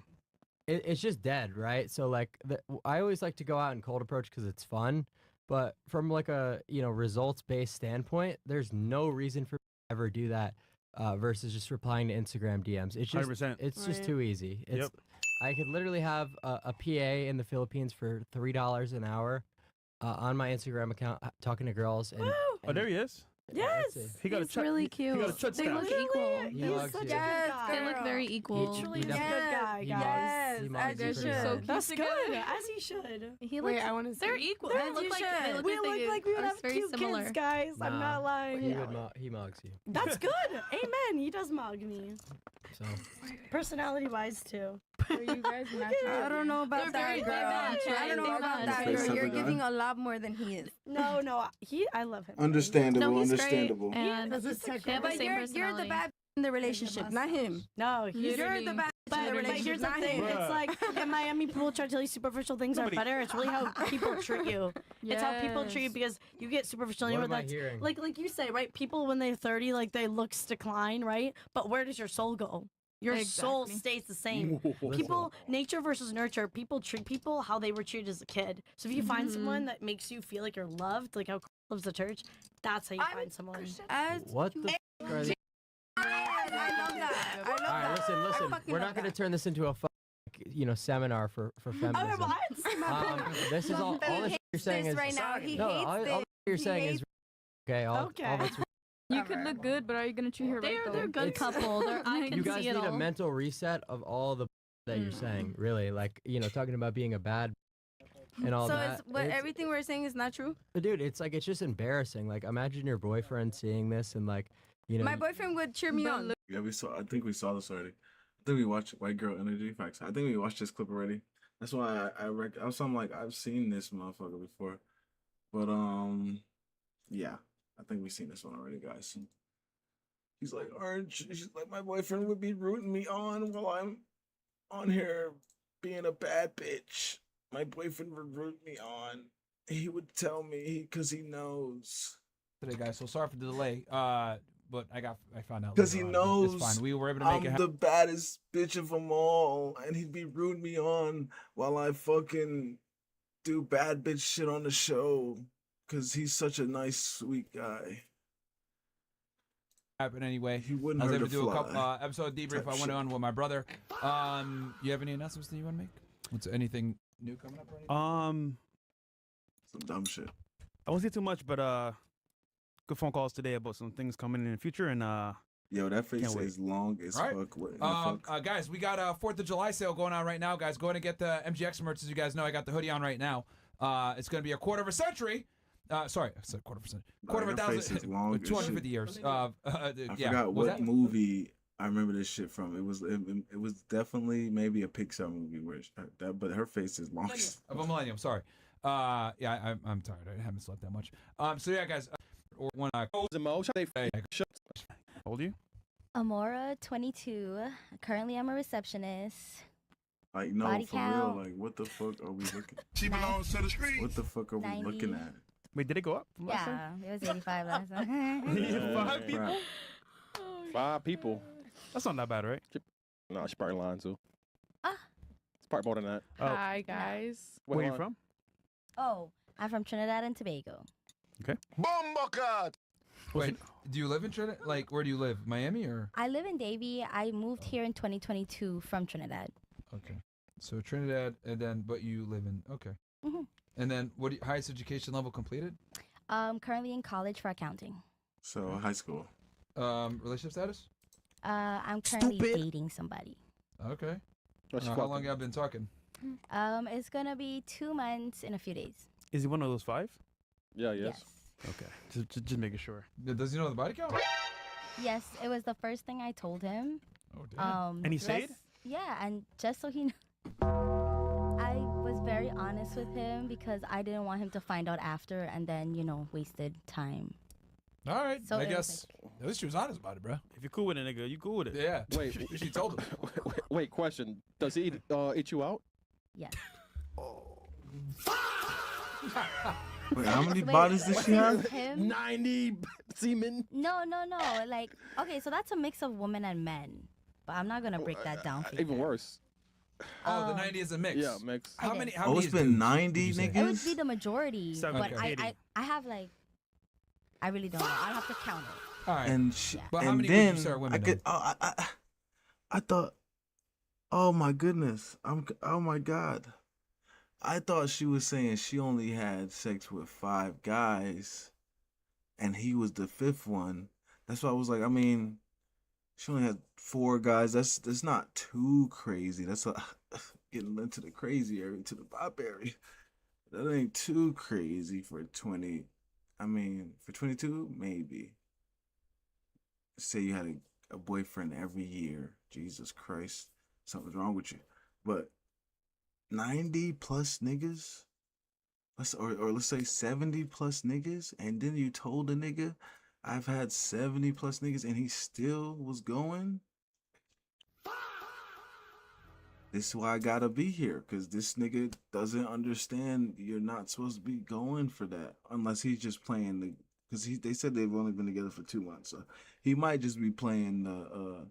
it's just dead, right? So like I always like to go out and cold approach because it's fun, but from like a results based standpoint, there's no reason for me to ever do that versus just replying to Instagram DMs. It's just 100%. it's just Right. too easy. It's I could literally have a PA in the Philippines for $3 an hour on my Instagram account talking to girls. And, Oh, there he is. Yes. He got He's a chut. really He cute. got a chut They look stash. equal. He He's loves such a you. good guy. They look very equal. He Truly, he's a definitely- good guy, he guys. mogs- he Yes, mogs I you just pretty should. hard. That's good, as he should. He Wait, looks. I want to see. They're equal. As They look you like should. they look We like look they like we would are have very cute similar. kids, guys. I'm Nah, not lying. he mogs you. That's good. Amen. He does mog me. So Personality wise, too. Are you guys matching? I don't know about They're that, very- girl. they match, I right? don't know They about match. that, Face girl. of You're a guy. giving a lot more than he is. No, I love him. Understandable. No, he's understandable. great. And Because it's they have the But same you're the personality. bad in the relationship, not him. No, he's You're the bad in the But relationship, here's the not thing. him. It's like in Miami, people try to tell you superficial things are better. It's really how people treat you. It's how people treat you because you get superficial. What You know am I that's hearing? like you say, right? People when they're 30, like their looks decline, right? But where does your soul go? Your soul Exactly. stays the same. People, nature versus nurture. People treat people how they were treated as a kid. So if you find someone that makes you feel like you're loved, like how Chris loves the church, that's how you find someone. As what the f- are they? I love that. I love All right, that. listen. fucking We're love not going to that. turn this into a seminar for feminism. Okay, well, I didn't see my This is all He the shit you're saying this is right now. He no. hates All this. you're He saying hates is okay. All Okay. of it's You could look good, but are you gonna treat her right? They're a good It's- couple. I can you guys see it need a all. mental reset of all the that you're saying. Really, like talking about being a bad and all So that. it's, what everything we're saying is not true. Dude, it's like it's just embarrassing. Like imagine your boyfriend seeing this and like My boyfriend would cheer me on. Yeah, I think we saw this already. I think we watched White Girl Energy Facts. I think we watched this clip already. That's why I'm like I've seen this motherfucker before, but yeah, I think we've seen this one already, guys. He's like, she's like, my boyfriend would be rooting me on while I'm on here being a bad bitch. My boyfriend would root me on. He would tell me because he knows. Today, guys. So sorry for the delay. But I found out Because he later on. knows It's fine. We were able to make it I'm happen. the baddest bitch of them all, and he'd be rooting me on while I fucking do bad bitch shit on the show. Because he's such a nice, sweet guy. Happen anyway. He wouldn't I was hurt able a to do a couple fly. episode debrief. Type I went shit. on with my brother. You have any announcements that you want to make? What's anything new coming up? Or anything? Some dumb shit. I won't say too much, but good phone calls today about some things coming in the future, and Yo, that face Can't wait. is long as All right. fuck. What in the fuck? Guys, we got a 4th of July sale going on right now, guys. Go ahead and get the MGX merch. As you guys know, I got the hoodie on right now. It's going to be a quarter of a century. Sorry, I said quarter of a century. Quarter of a Her face thousand. is long as 250 shit. years. I Yeah. forgot Was what that? movie I remember this shit from. It was definitely maybe a Pixar movie where but her face is long. Of a millennium. Sorry. Yeah, I'm tired. I haven't slept that much. So yeah, guys. Or when I How old are you? Amora, 22. Currently, I'm a receptionist. Like no, Body for count. real. Like what the fuck are we looking? She belongs to the street. What the fuck are we 90. looking at? Wait, did it go up from last Yeah, time? it was 85 last time. Yeah, 5 people. Crap. 5 people. That's not that bad, right? No, she's probably lying too. Ah. It's probably more than that. Oh. Hi guys. Where are you hold on. from? Oh, I'm from Trinidad and Tobago. Okay. Wait, do you live in Trinidad? Like, where do you live? Miami or? I live in Davie. I moved here in 2022 from Trinidad. Okay. So Trinidad, and then, but you live in, okay. hmm And then, what do you, highest education level completed? Currently in college for accounting. So high school. Relationship status? I'm currently dating somebody. Okay. What's How long y'all been talking? It's gonna be 2 months in a few days. Is he one of those 5? Yeah, yes. Okay. Just making sure. Does he know the body count? Yes, it was the first thing I told him. Oh, damn. And he said? just- Yeah, and just so he knows, I was very honest with him because I didn't want him to find out after and then, wasted time. All right. So I it was guess at least she was honest about it, bro. If you're cool with it, nigga, you cool with it. Yeah. Wait, She told him. wait, question. Does he eat you out? Yes. Wait, how many Wait, bodies does she have? since him? 90 semen. No. Like, okay, so that's a mix of women and men. But I'm not going to break that down for you. Even worse. Oh, the 90 is a mix. Yeah, mix. How It many? is. How Oh, many it's is been dudes, 90 would you say? It would niggas. be the majority. Seven. But Okay. I have, like, I really don't know. I'll have to count it. All right. And she, Yeah. But how and many would then you say are women I could. Oh, I thought. Oh my goodness! Oh my god! I thought she was saying she only had sex with 5 guys, and he was the 5th one. That's why I was like, I mean, she only had 4 guys. That's not too crazy. That's getting into the crazy area, to the pop area. That ain't too crazy for 20. I mean, for 22, maybe. Say you had a boyfriend every year. Jesus Christ, something's wrong with you. But 90 plus niggas, or let's say 70 plus niggas, and then you told the nigga, I've had 70 plus niggas, and he still was going. This is why I gotta be here, because this nigga doesn't understand you're not supposed to be going for that, unless he's just playing the, because they said they've only been together for 2 months, so he might just be playing the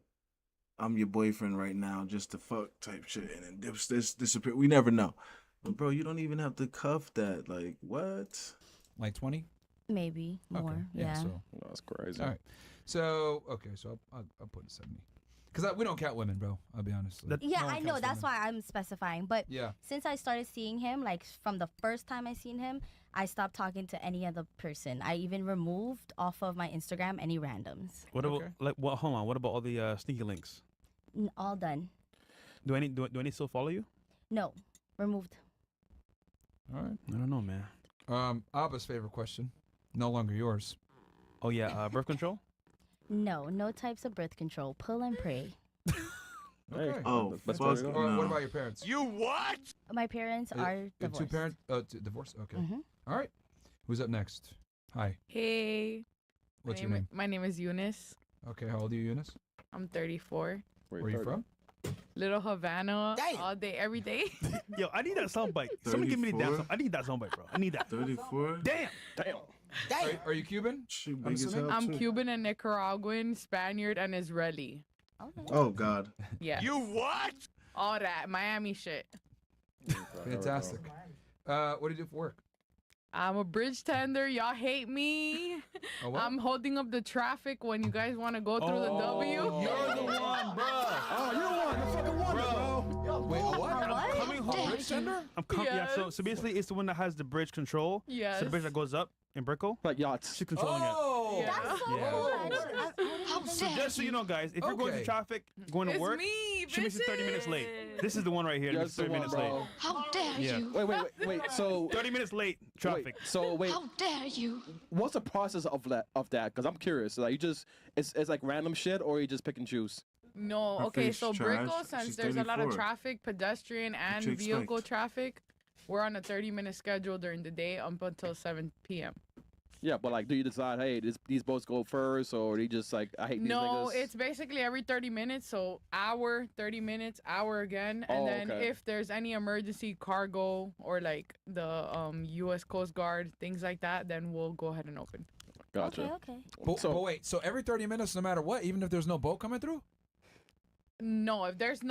I'm your boyfriend right now just to fuck type shit, and then disappear. We never know. But bro, you don't even have to cuff that. Like what? Like 20? Maybe more. Okay. Yeah. So, That's crazy. all right. So, okay. So I'll put it 70. Because we don't count women, bro. I'll be honest. Like, Yeah, no one I know. counts That's women. why I'm specifying. But Yeah. since I started seeing him, like from the first time I seen him, I stopped talking to any other person. I even removed off of my Instagram any randoms. What about hold on? What about all the sneaky links? All done. Do any still follow you? No, removed. All right. I don't know, man. Abba's favorite question. No longer yours. Oh yeah, birth control. No types of birth control. Pull and pray. Okay. Oh, That's fuck very good. Or no. what about your parents? You what? My parents are divorced. Two parents? Divorced? Okay. Mhm. All right. Who's up next? Hi. Hey. What's my your name? My name is Eunice. Okay. How old are you, Eunice? I'm 34. Where are you from? Little Havana. All day, every day. Yo, I need that soundbite. Someone give me the damn. 34? I need that soundbite, bro. I need that. 34. Damn. Are you Cuban? She I'm big as assuming? hell I'm too. Cuban and Nicaraguan, Spaniard, and Israeli. Oh God. Yeah. You what? All that. Miami shit. Fantastic. What do you do for work? I'm a bridge tender. Y'all hate me. A what? I'm holding up the traffic when you guys want to go through the W. You're the one, bro. Oh, you're the one. You fucking won, bro. Wait, a what? What? Coming home. Bridge tender? Yeah. So Yes. basically, it's the one that has the bridge control. Yes. So the bridge that goes up in Brickell. Like yachts. She's controlling it. Oh, Oh, That's so Yeah. cool. So just so you know, guys, if you're going Okay. to traffic, going to It's work, me, she makes it 30 minutes late. This is the one right here. Yeah, That's that's the 30 one, minutes late. bro. How dare Yeah. you? Wait. So 30 minutes late traffic. Wait, so wait, How dare you? what's the process of that? Because I'm curious. Like you just, it's like random shit, or you just pick and choose. No, Her okay, face so trash. Brickell, since She's there's a lot of 34. traffic, pedestrian and you expect? vehicle traffic, we're on a 30-minute schedule during the day up until 7 p.m. Yeah, but like, do you decide, hey, these boats go first, or they just like, I hate these No, niggas? it's basically every 30 minutes, so hour, 30 minutes, hour again, and Oh, then okay. if there's any emergency cargo or like the U.S. Coast Guard, things like that, then we'll go ahead and open. Gotcha. Okay. But wait, so every 30 minutes, no matter what, even if there's no boat coming through? No, if there's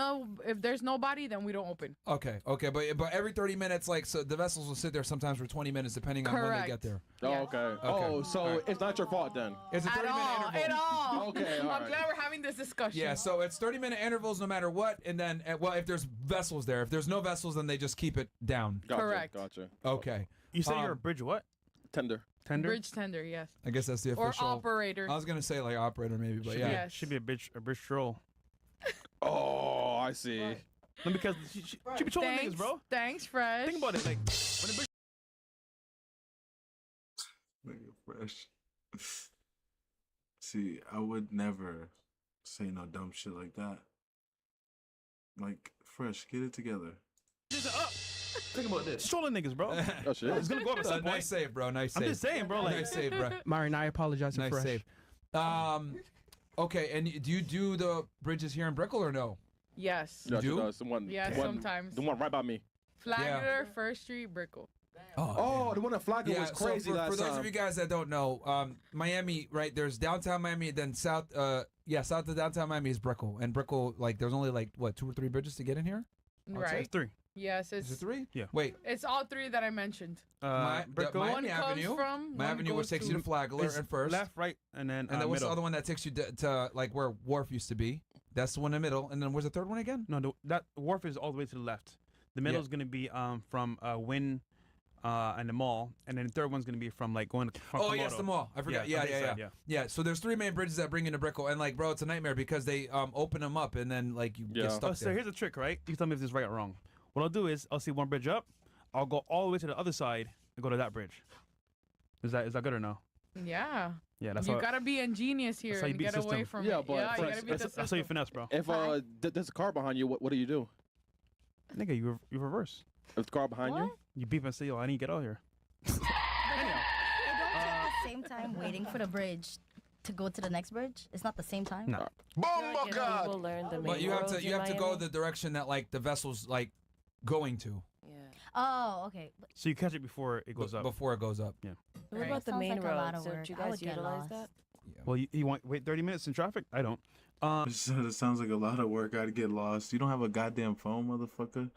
nobody, then we don't open. Okay, but every 30 minutes, like, so the vessels will sit there sometimes for 20 minutes, depending on when they Correct. get there. Oh, okay. Oh, so it's not your fault then. It's a 30-minute interval. At all. Okay, all I'm right. glad we're having this discussion. Yeah, so it's 30-minute intervals no matter what, and then, well, if there's vessels there. If there's no vessels, then they just keep it down. Gotcha, Correct. Gotcha. Okay. You said you're a bridge what? Tender. Tender? Bridge tender, yes. I guess that's the Or official. operator. I was going to say, like, operator maybe, but Should yeah. be, Yes. should be a bridge troll. Oh, I see. No, because she be trolling niggas, bro. Thanks, Fresh. Think about it, like when the bridge Nigga, fresh. See, I would never say no dumb shit like that. Like, fresh, get it together. is up. Think about this. Trolling niggas, bro. Oh shit. It's gonna go up at some point. Nice save, bro. Nice I'm save. just saying, bro. Like, Nice save, bro. Myron, I apologize Nice save. Okay, and do you do the bridges here in Brickell or no? Yes. Yeah, she do? does. The one, Yeah, the one- sometimes. The one right by me. Flagler, First Street, Brickell. Oh, the one at Flagler was crazy so for, last for those time. of you guys that don't know, Miami, right? There's downtown Miami, then south of downtown Miami is Brickell, and Brickell, like, there's only like what 2 or 3 bridges to get in here. Right. it's 3. Yes, Is it it's 3? Yeah. Wait, it's all 3 that I mentioned. Brickell, Miami One comes Avenue, from, Miami one Avenue, which goes takes you to Flagler It's and first, left, right, and then and then what's the middle. other one that takes you to like where Wharf used to be? That's the one in the middle, and then where's the third one again? No, that wharf is all the way to the left. The middle is gonna be from Wynn and the mall, and then the third one's gonna be from like going to. Oh yes, the mall. I forgot. Yeah, Yeah, on this side, yeah. So there's 3 main bridges that bring you to Brickell, and like, bro, it's a nightmare because they open them up, and then like you get stuck So there. here's the trick, right? You tell me if this is right or wrong. What I'll do is I'll see one bridge up, I'll go all the way to the other side and go to that bridge. Is that good or no? Yeah. Yeah, that's you how. gotta be ingenious here how you and beat get the away system. from Yeah, it. but Yeah, you Fresh, gotta beat the That's how you system. finesse, bro. If there's a car behind you, what do you do? Nigga, you reverse. If the car behind you? You beep and say, yo, I need to get out here. They don't take the same time waiting for the bridge to go to the next bridge. It's not the same time. No. People learn the But main you have roads to in you have to go Miami. the direction that like the vessel's like going to Oh, okay. So you catch it before it goes up. before it goes up. Yeah. What about the Sounds main like a lot roads? of Don't work. you I would guys get utilize lost. that? Well, you want wait 30 minutes in traffic? I don't. It sounds like a lot of work. I'd get lost. You don't have a goddamn phone, motherfucker.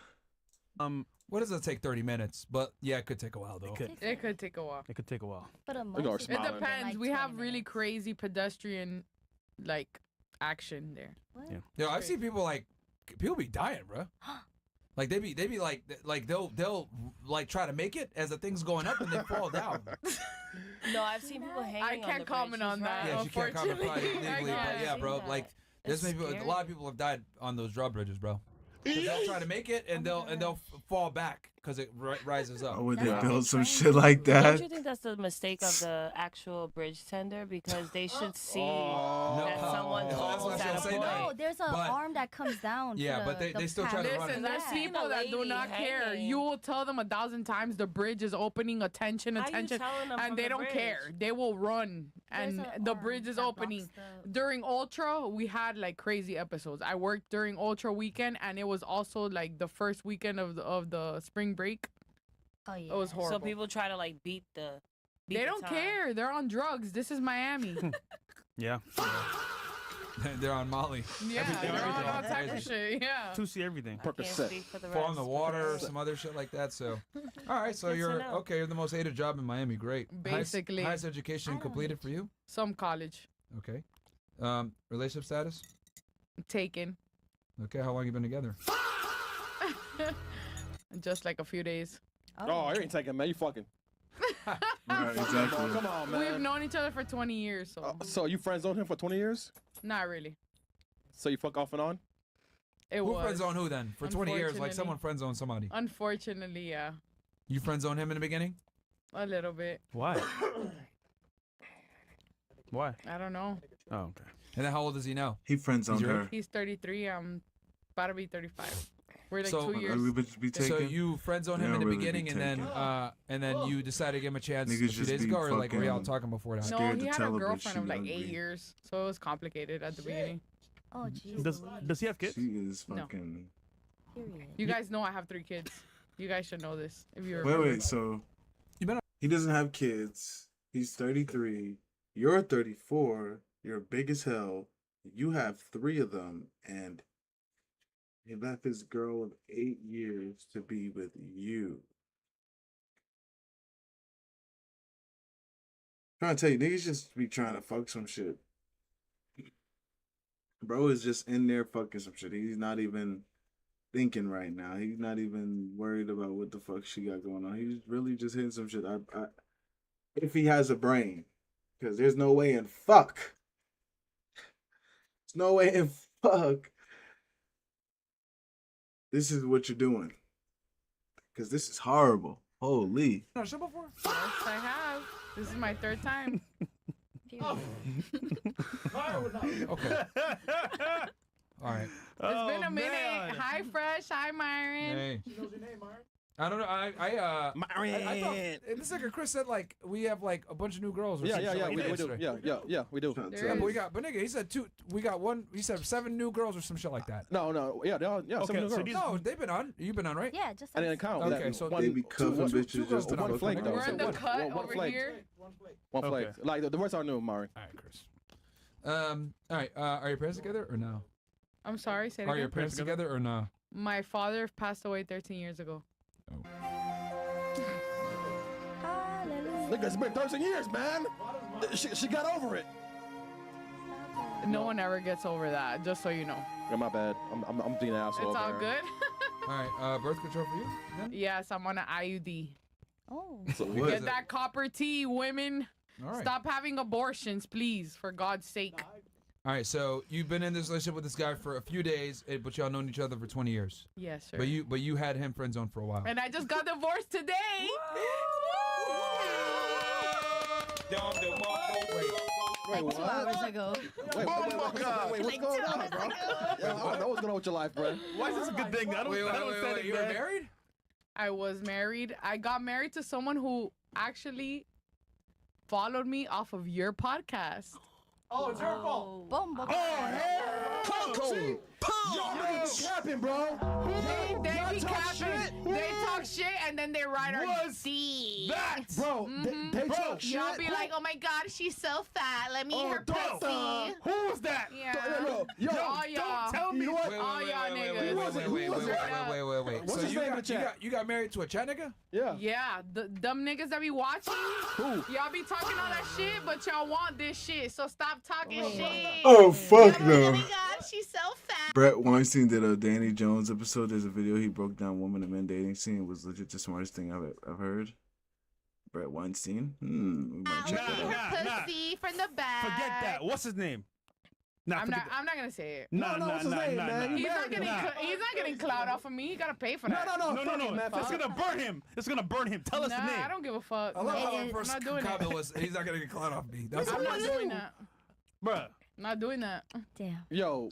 What does it take 30 minutes? But yeah, it could take a while though. It could take a while. It could take a while. But It depends. We have really crazy pedestrian like action there. Yeah. Yo, I've seen people be dying, bro. Like they be like they'll like try to make it as the thing's going up and they fall down. No, I've seen people hanging I on can't the comment bridge. on He's that. right. Yeah, you can't comment probably legally, but yeah, I've bro. seen Like that. there's It's maybe a scary. lot of people have died on those drawbridges, bro. 'Cause they'll try to make it and they'll fall back because it rises up. Oh, would they build some shit like that? Don't you think that's the mistake of the actual bridge tender? Because they should see that someone No, that's falls what I at was a gonna say, point. No, there's an arm that comes down. Yeah, for but the they still try to run Listen, it. there's people that do lady not care. hanging. You will tell them 1,000 times the bridge is opening, attention, How you attention, telling them and from they the don't bridge? care. They will run, and There's a the arm bridge is that blocks opening. the- During Ultra, we had like crazy episodes. I worked during Ultra weekend, and it was also like the first weekend of the spring break. Oh yeah. It was horrible. So people try to like beat the. They don't care. They're on drugs. This is Miami. Yeah. They're on Molly. Yeah, Everything, they're on everything. all type of shit. Yeah. To see everything. Fall in the water, or some other shit like that. So, all right. So Good to you're know. okay. You're the most hated job in Miami. Great. Basically. highest education completed for you. Some college. Okay. Relationship status. Taken. Okay. How long you been together? Just like a few days. Oh, you ain't taking, man. You fucking. Right, exactly. Come on, man. We've known each other for 20 years, so So you friend zoned him for 20 years? not really. So you fuck off and on? It Who was. friend zone who then? For 20 years, like someone friend zone somebody. Unfortunately, yeah. You friend zone him in the beginning? A little bit. Why? Why? I don't know. Oh, okay. And then how old is he now? He friend zoned her. He's 33. I'm about to be 35. We're like So, 2 years. So you friend zone him in the really be beginning, and then you decided to give him a chance Niggas a few just days be ago, or like were y'all fucking talking before that? No, scared he to had tell a her, but girlfriend of she like ugly. 8 years, so it was complicated at the beginning. Oh, jeez. Does he have kids? She is No. fucking. You guys know I have 3 kids. You guys should know this if you Wait, remember. wait. So he doesn't have kids. He's 33. You're 34. You're big as hell. You have 3 of them, and he left his girl of 8 years to be with you. Trying to tell you, niggas just be trying to fuck some shit. Bro is just in there fucking some shit. He's not even thinking right now. He's not even worried about what the fuck she got going on. He's really just hitting some shit. If he has a brain, because there's no way in fuck. There's no way in fuck. This is what you're doing. Because this is horrible. Holy. No, shit before? Yes, I have. This is my 3rd time. Okay. All right. It's been a minute. Hi, Fresh. Hi, Myron. Hey. She knows your name, Myron. I don't know. I Myron. thought this nigga Chris said like we have like a bunch of new girls. Or Yeah, some yeah, shit yeah. like We that do. yesterday. Yeah, we do. Yeah, but nigga, he said 2. We got 1. He said 7 new girls or some shit like that. No. Yeah, they all, yeah. Okay, some new so girls. these- No, they've been on. You've been on, right? Yeah, just. I didn't count. Okay, that so one, they be cuffing bitches two girls just been to on one for flake nigga. though. We're in the cut one over flake. here. One flake. Okay. Like the rest are new, Mari. All right, Chris. All right. Are your parents together or no? I'm sorry. Say it Are again. your parents together or no? My father passed away 13 years ago. Look, it's been 13 years, man. She got over it. No one ever gets over that, just so you know. Yeah, my bad. I'm being an asshole. It's all man. good. All right. Birth control for you? Then? Yes, I'm on an IUD. Oh. So what? Get that copper T, women. All right. Stop having abortions, please, for God's sake. All right. So you've been in this relationship with this guy for a few days, but y'all known each other for 20 years. Yes, sir. But you had him friend zone for a while. And I just got divorced today. Wait, what? 2 hours ago. Wait, what's going on, bro? Yeah, I don't know what's going on with your life, bro. Why is this a good thing? I don't understand it, You were man. married? I was married. I got married to someone who actually followed me off of your podcast. Oh, it's her fault. Boom, boom. Cool. Yo, niggas capping, bro. They Y'all be talk capping. shit. They talk shit and then they write our Was D. that? Bro, they talk shit. Y'all be like, oh my God, she's so fat. Let me eat her pussy. Who was that? Yeah. Yo, All y'all. Tell me. You know what? All y'all niggas. Wait. What's So his you name in got, the you chat? got you got married to a chat nigga? Yeah. Yeah, the dumb niggas that be watching. Y'all be talking all that shit, but y'all want this shit. So stop talking shit. Oh, fuck Oh no. my God, she's so fat. Brett Weinstein did a Danny Jones episode. There's a video he broke down woman and men dating scene. It was legit the smartest thing I've heard. Brett Weinstein. We might check that out. Pussy from the back. Forget that. What's his name? Nah, I'm forget not. I'm not gonna say it. Nah, what's his name, man? He's not getting. He's not getting clout off of me. He gotta pay for that. No. Man, it's gonna burn him. It's gonna burn him. Tell us the Nah, name. I don't give a fuck. I love how I'm the first not doing comment that. was he's not gonna get clout off me. That's I'm not doing that. Bruh. I'm not doing that. Damn. Yo,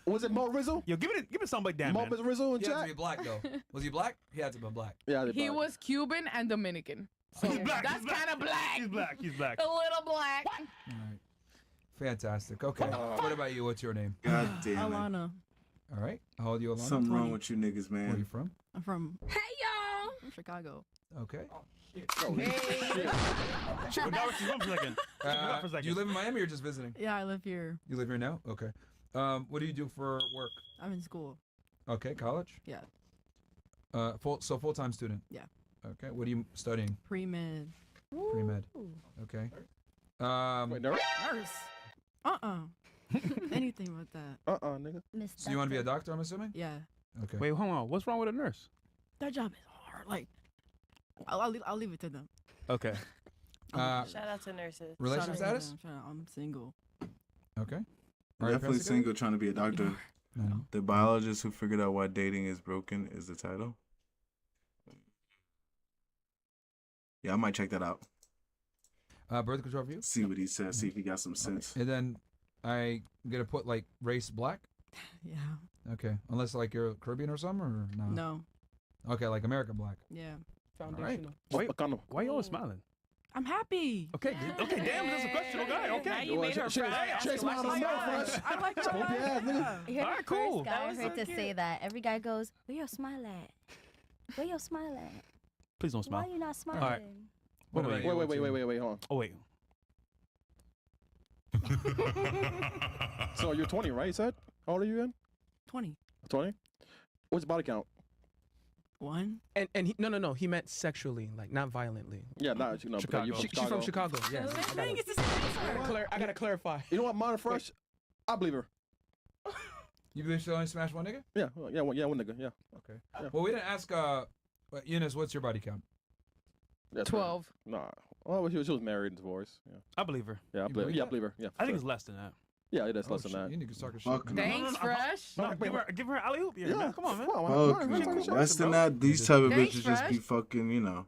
was it Mo Rizzo? Yo, give it something like that, Mo man. Rizzo in He had to chat? be black though. Was he black? He had to be black. Yeah, He was Cuban and Dominican. So He's black. that's kind of black. He's black. A little black. All right. Fantastic. Okay. What about you? What's your name? God damn it. Alana. All right. How old are you, Alana? Something wrong with you niggas, Where are you man. from? I'm from Hey, y'all. Chicago. Okay. Well, now she's on for a second. For a second. Do you live in Miami or just visiting? Yeah, I live here. You live here now? Okay. What do you do for work? I'm in school. Okay, college? Yeah. Full-time student? Yeah. Okay. What are you studying? Pre-med. Pre-med. Okay. Wait, nurse? Anything with that. Nigga. So you want to be a doctor, I'm assuming? Yeah. Okay. Wait, hold on. What's wrong with a nurse? That job is hard. Like, I'll leave it to them. Okay. Shout out to nurses. Relationship status? I'm single. Okay. Definitely single, trying to be a doctor. No. The biologist who figured out why dating is broken is the title. Yeah, I might check that out. Birth control for you? See what he says. See if he got some sense. And then I gonna put like race black. Yeah. Okay, unless like you're Caribbean or something, or no? No. Okay, like American black. Yeah. Foundational. Why you always smiling? I'm happy. Okay. Okay. Damn, that's a question. Okay. Okay. Now you made her cry. Chase smile on I like your life. You're Alright, the cool. first guy I was heard so to say that. Every guy goes, "Where your smile at? Where your smile at? Please don't smile. Why you not smiling?" All right. What about you? Wait, hold on. Oh wait. So you're 20, right? You said? How old are you again? 20. 20? What's your body count? 1. And he, no, he meant sexually, like not violently. Yeah, not you know. Chicago. You're She's from Chicago. Yeah. I gotta clarify. You know what, Myron Fresh? I believe her. You believe she only smashed one nigga? Yeah, one nigga. Yeah. Okay. Yeah. Well, we didn't ask. Eunice, what's your body count? That's 12. Right. Nah. Well, she was married and divorced. Yeah. I believe her. Yeah, I You believe. believe Yeah, I that? believe her. Yeah. I think it's less than that. Yeah, it is less than shit, that. You niggas talking Fuck shit. no. Thanks, Fresh. No, give her alley oop. Yeah, Yeah. man. Come on, man. Fuck no. Less than that, these type of Thanks, bitches just be Fresh. fucking,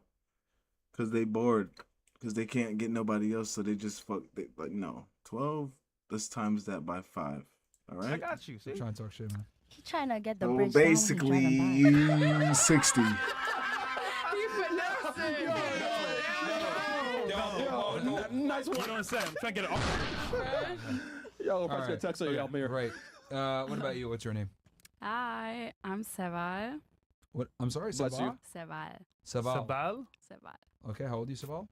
because they bored. Because they can't get nobody else, so they just fuck. No. 12, let's times that by 5. All right? I got you. See? Trying to talk shit, man. He trying to get the So bridge down when he basically, driving by. 60. He finessing. Nice one. You know what I'm saying? I'm trying to get it off. Yo, I'm All gonna right. text her. Help me here. Right. What about you? What's your name? Hi, I'm Seval. What? I'm sorry, Bless Sabal? you. Seval. Sabal. Sabal? Seval. Okay, how old are you, Sabal?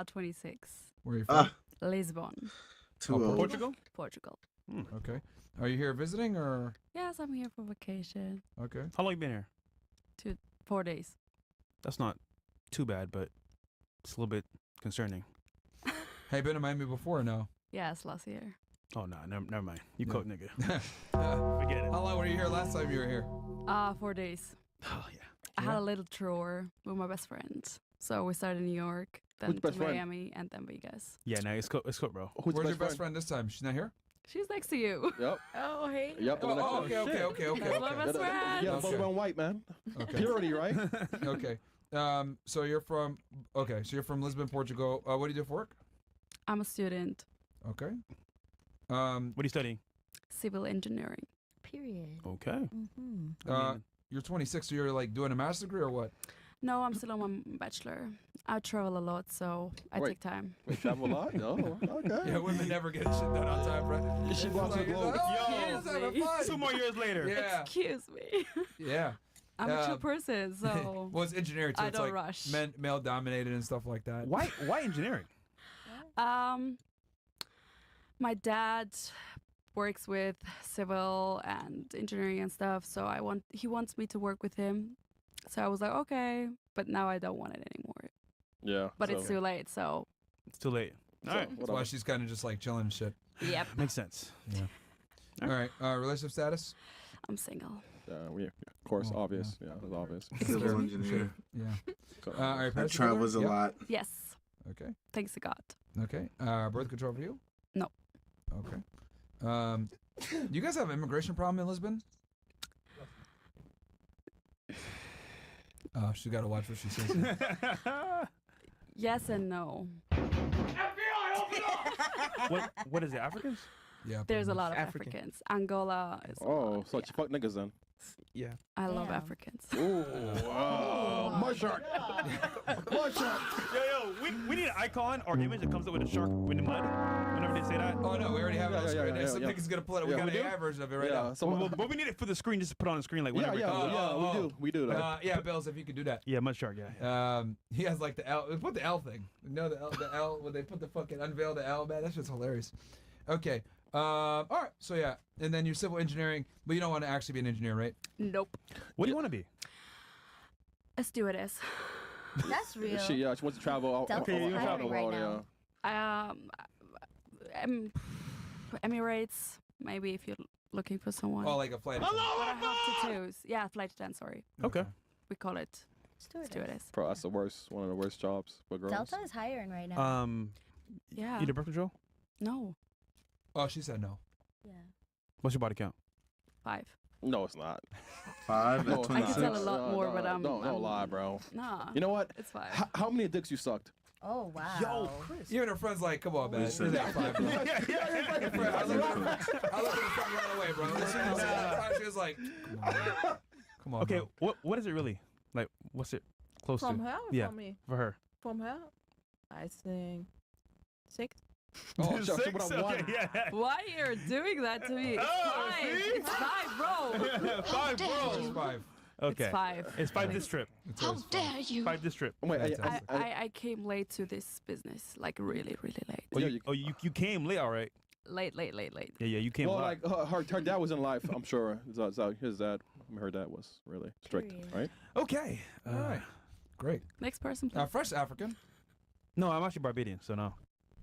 26. Where are you from? Lisbon, Too old. Portugal? Portugal. Okay. Are you here visiting or? Yes, I'm here for vacation. Okay. How long you been here? 4 days. That's not too bad, but it's a little bit concerning. Hey, been to Miami before or no? Yes, last year. Oh no, never mind. You No. coke nigga. Forget it. How long were you here last time you were here? 4 days. Oh yeah. I had a little tour with my best friend. So we started in New York, then Who's to best friend? Miami, and then Vegas. Yeah, no, it's cook, bro. Who's Where's your best friend this time? She's not here? She's next to you. Yep. Oh, hey. Yep. the one next to Oh, her. okay. That's my best friend. Yeah, both on white, man. Okay. Purity, right? Okay. So you're from Lisbon, Portugal. What do you do for work? I'm a student. Okay. What are you studying? Civil engineering. Period. Okay. Mm-hmm. You're 26, so you're like doing a master's degree or what? No, I'm still on my bachelor. I travel a lot, so I Wait. take time. We travel a lot? Oh, okay. Yeah, women never get shit done on time, right? She walks the globe. Excuse me. 2 more years later. Yeah. Excuse me. Yeah. I'm a true person, so Well, it's engineering too. I It's don't like rush. male dominated and stuff like that. Why engineering? My dad works with civil and engineering and stuff, so he wants me to work with him. So I was like, okay, but now I don't want it anymore. Yeah. But it's too late, so It's too late. All right. That's why she's kind of just like chilling and shit. yep, Makes sense. Yeah. All right. Relationship status? I'm single. Yeah, of course, Oh, obvious. Yeah, it's obvious. Civil engineer. Yeah. So, All right. That parents travels a together? lot. Yes, Yeah. Okay. thanks to God. Okay. Birth control for you? No. Okay. You guys have an immigration problem in Lisbon? Oh, she got to watch what she says. Yes and no. What is it? Africans? Yeah. There's a lot of African. Africans. Angola is. a Oh, lot, so you fuck niggas then? Yeah. I love Damn. Africans. Ooh, mud shark. Mud shark. Yo, we need an icon or image that comes up with a shark in the mud. Whenever they say that. Oh, no, we already have it on Yeah, screen. yeah, Some yeah. niggas going to pull it up. We Yeah, got we an do? AI version of it right Yeah, now. so But we need it for the screen, just to put on the screen, like yeah, whenever it comes up. Oh, we do that. Yeah, Bills, if you could do that. Yeah, mud shark. Yeah. He has like the L. Put the L thing. No, the L when they put the fucking unveil the L, man. That's just hilarious. Okay. All right. So yeah, and then you're civil engineering, but you don't want to actually be an engineer, right? Nope. What do you want to be? A stewardess. That's real. She wants to travel. Delta's you hiring right now. Emirates, maybe if you're looking for someone. Oh, like a flight. But I have to choose. Yeah, flight attendant. Sorry, Okay. we call it Stewardess. Bro, that's the worst. One of the worst jobs for girls. Delta is hiring right now. Yeah. You did birth control? No. Oh, she said no. Yeah. What's your body count? 5. No, it's not. 5 No, at it's 26. I can tell a lot more, but don't lie, bro. Nah. You know what? It's 5. How many dicks you sucked? Oh wow. Yo, Chris. Even her friends like, come on, man. You It's said like 5, bro. I looked at the front right away, bro. As soon as I said that, she was like, come on, man. Come on, Okay, bro. what is it really? Like, what's it close From to? her or yeah, from me? for her. From her, I think 6. Oh, Six? what I Okay, want. yeah. Why you're doing that to me? It's Oh, 5. see? It's 5, bro. 5, bro. It's 5. Okay. It's 5. It's 5 this trip. How dare you? 5 this trip. Wait, I came late to this business, like really, really late. Oh, you came late, all right. Late. Yeah, you came Well, late. like her dad was in life, I'm sure. His dad, her dad was really strict, Period. right? Okay. All right. Great. Next person, please. Fresh African. No, I'm actually Barbadian, so no.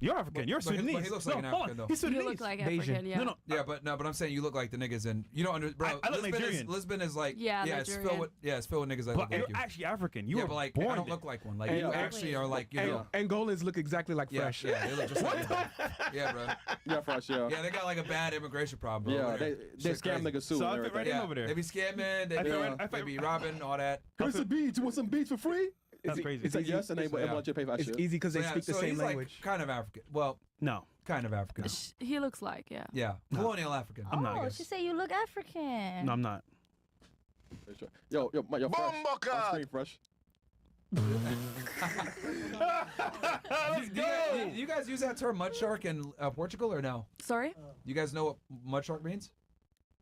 You're African. You're but he- Sudanese. but he looks like no, an hold African, on. though. He's Sudanese. You look like Bayesian. African, yeah. Yeah, but I'm saying you look like the niggas in. You don't under, bro. I look Lisbon Nigerian. Lisbon is like Yeah, it's Nigerian. filled with it's filled with niggas that But look like you're you. actually African. You Yeah, were but like born I don't there. look like one. Like And- you and- actually are like you know. Angolans look exactly like Yeah, Fresh. yeah, they look just like that. Yeah, bro. Yeah, Fresh, yeah. Yeah, they got like a bad immigration problem, bro. Yeah, Over there. they Shit scam crazy. niggas too. So and I fit right everything. in over there. They be scamming. They be robbing, all that. Here's some beats. You want some beats for free? That's crazy. It's like easy. yes, and they Yeah. want you to pay for that It's shit. easy because they So, yeah, speak the so same he's language. like kind of African. Well, No, kind of African. He looks like, yeah. Yeah, colonial African. I'm not. I Oh, guess. she said you look African. No, I'm not. Yo, Fresh. On screen, Fresh. Do you guys use that term mud shark in Portugal or no? Sorry? You guys know what mud shark means?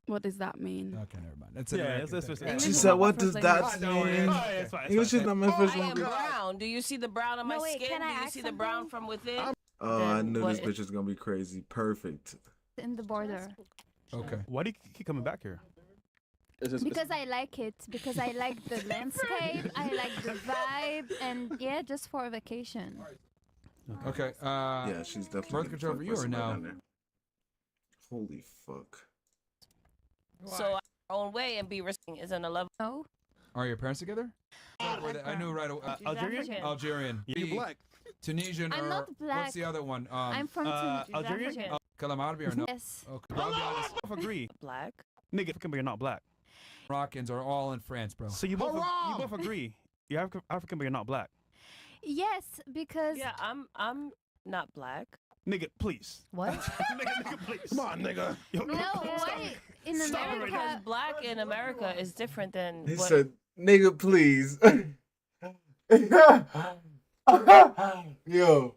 What does that mean? Okay, never mind. It's an Yeah, American it's- thing. it's- She English said, is "What not my does first that language. Oh, yeah, mean?" it's fine, it's fine. English is not my first I am language. brown. Do you see the brown on my No, wait, skin? can I Do you ask see the brown something? from within? Oh, I Then knew what this is- bitch was gonna be crazy. Perfect. In the border. Okay. Why do you keep coming back here? Because I like it. Because I like the landscape. I like the vibe. And yeah, just for a vacation. Okay. Yeah, she's definitely birth getting control fucked for by you or somebody no? down there. Holy fuck. So our own way and be risking isn't a level. No. Are your parents together? I knew right away. Algerian? African. Algerian. You black. Tunisian I'm or not black. what's the other one? I'm from Tunisia. Algerian? African. Calamari or no? Yes. Okay. I'll be honest. I agree. Black. Nigga, African, but you're not black. Moroccans are all in France, bro. So you both agree. You're African, but you're not black. Yes, because Yeah, I'm not black. Nigga, please. What? nigga, please. Come on, nigga. no, why in Stop it right America? Because black in America is different than He what said, "Nigga, please." Yo,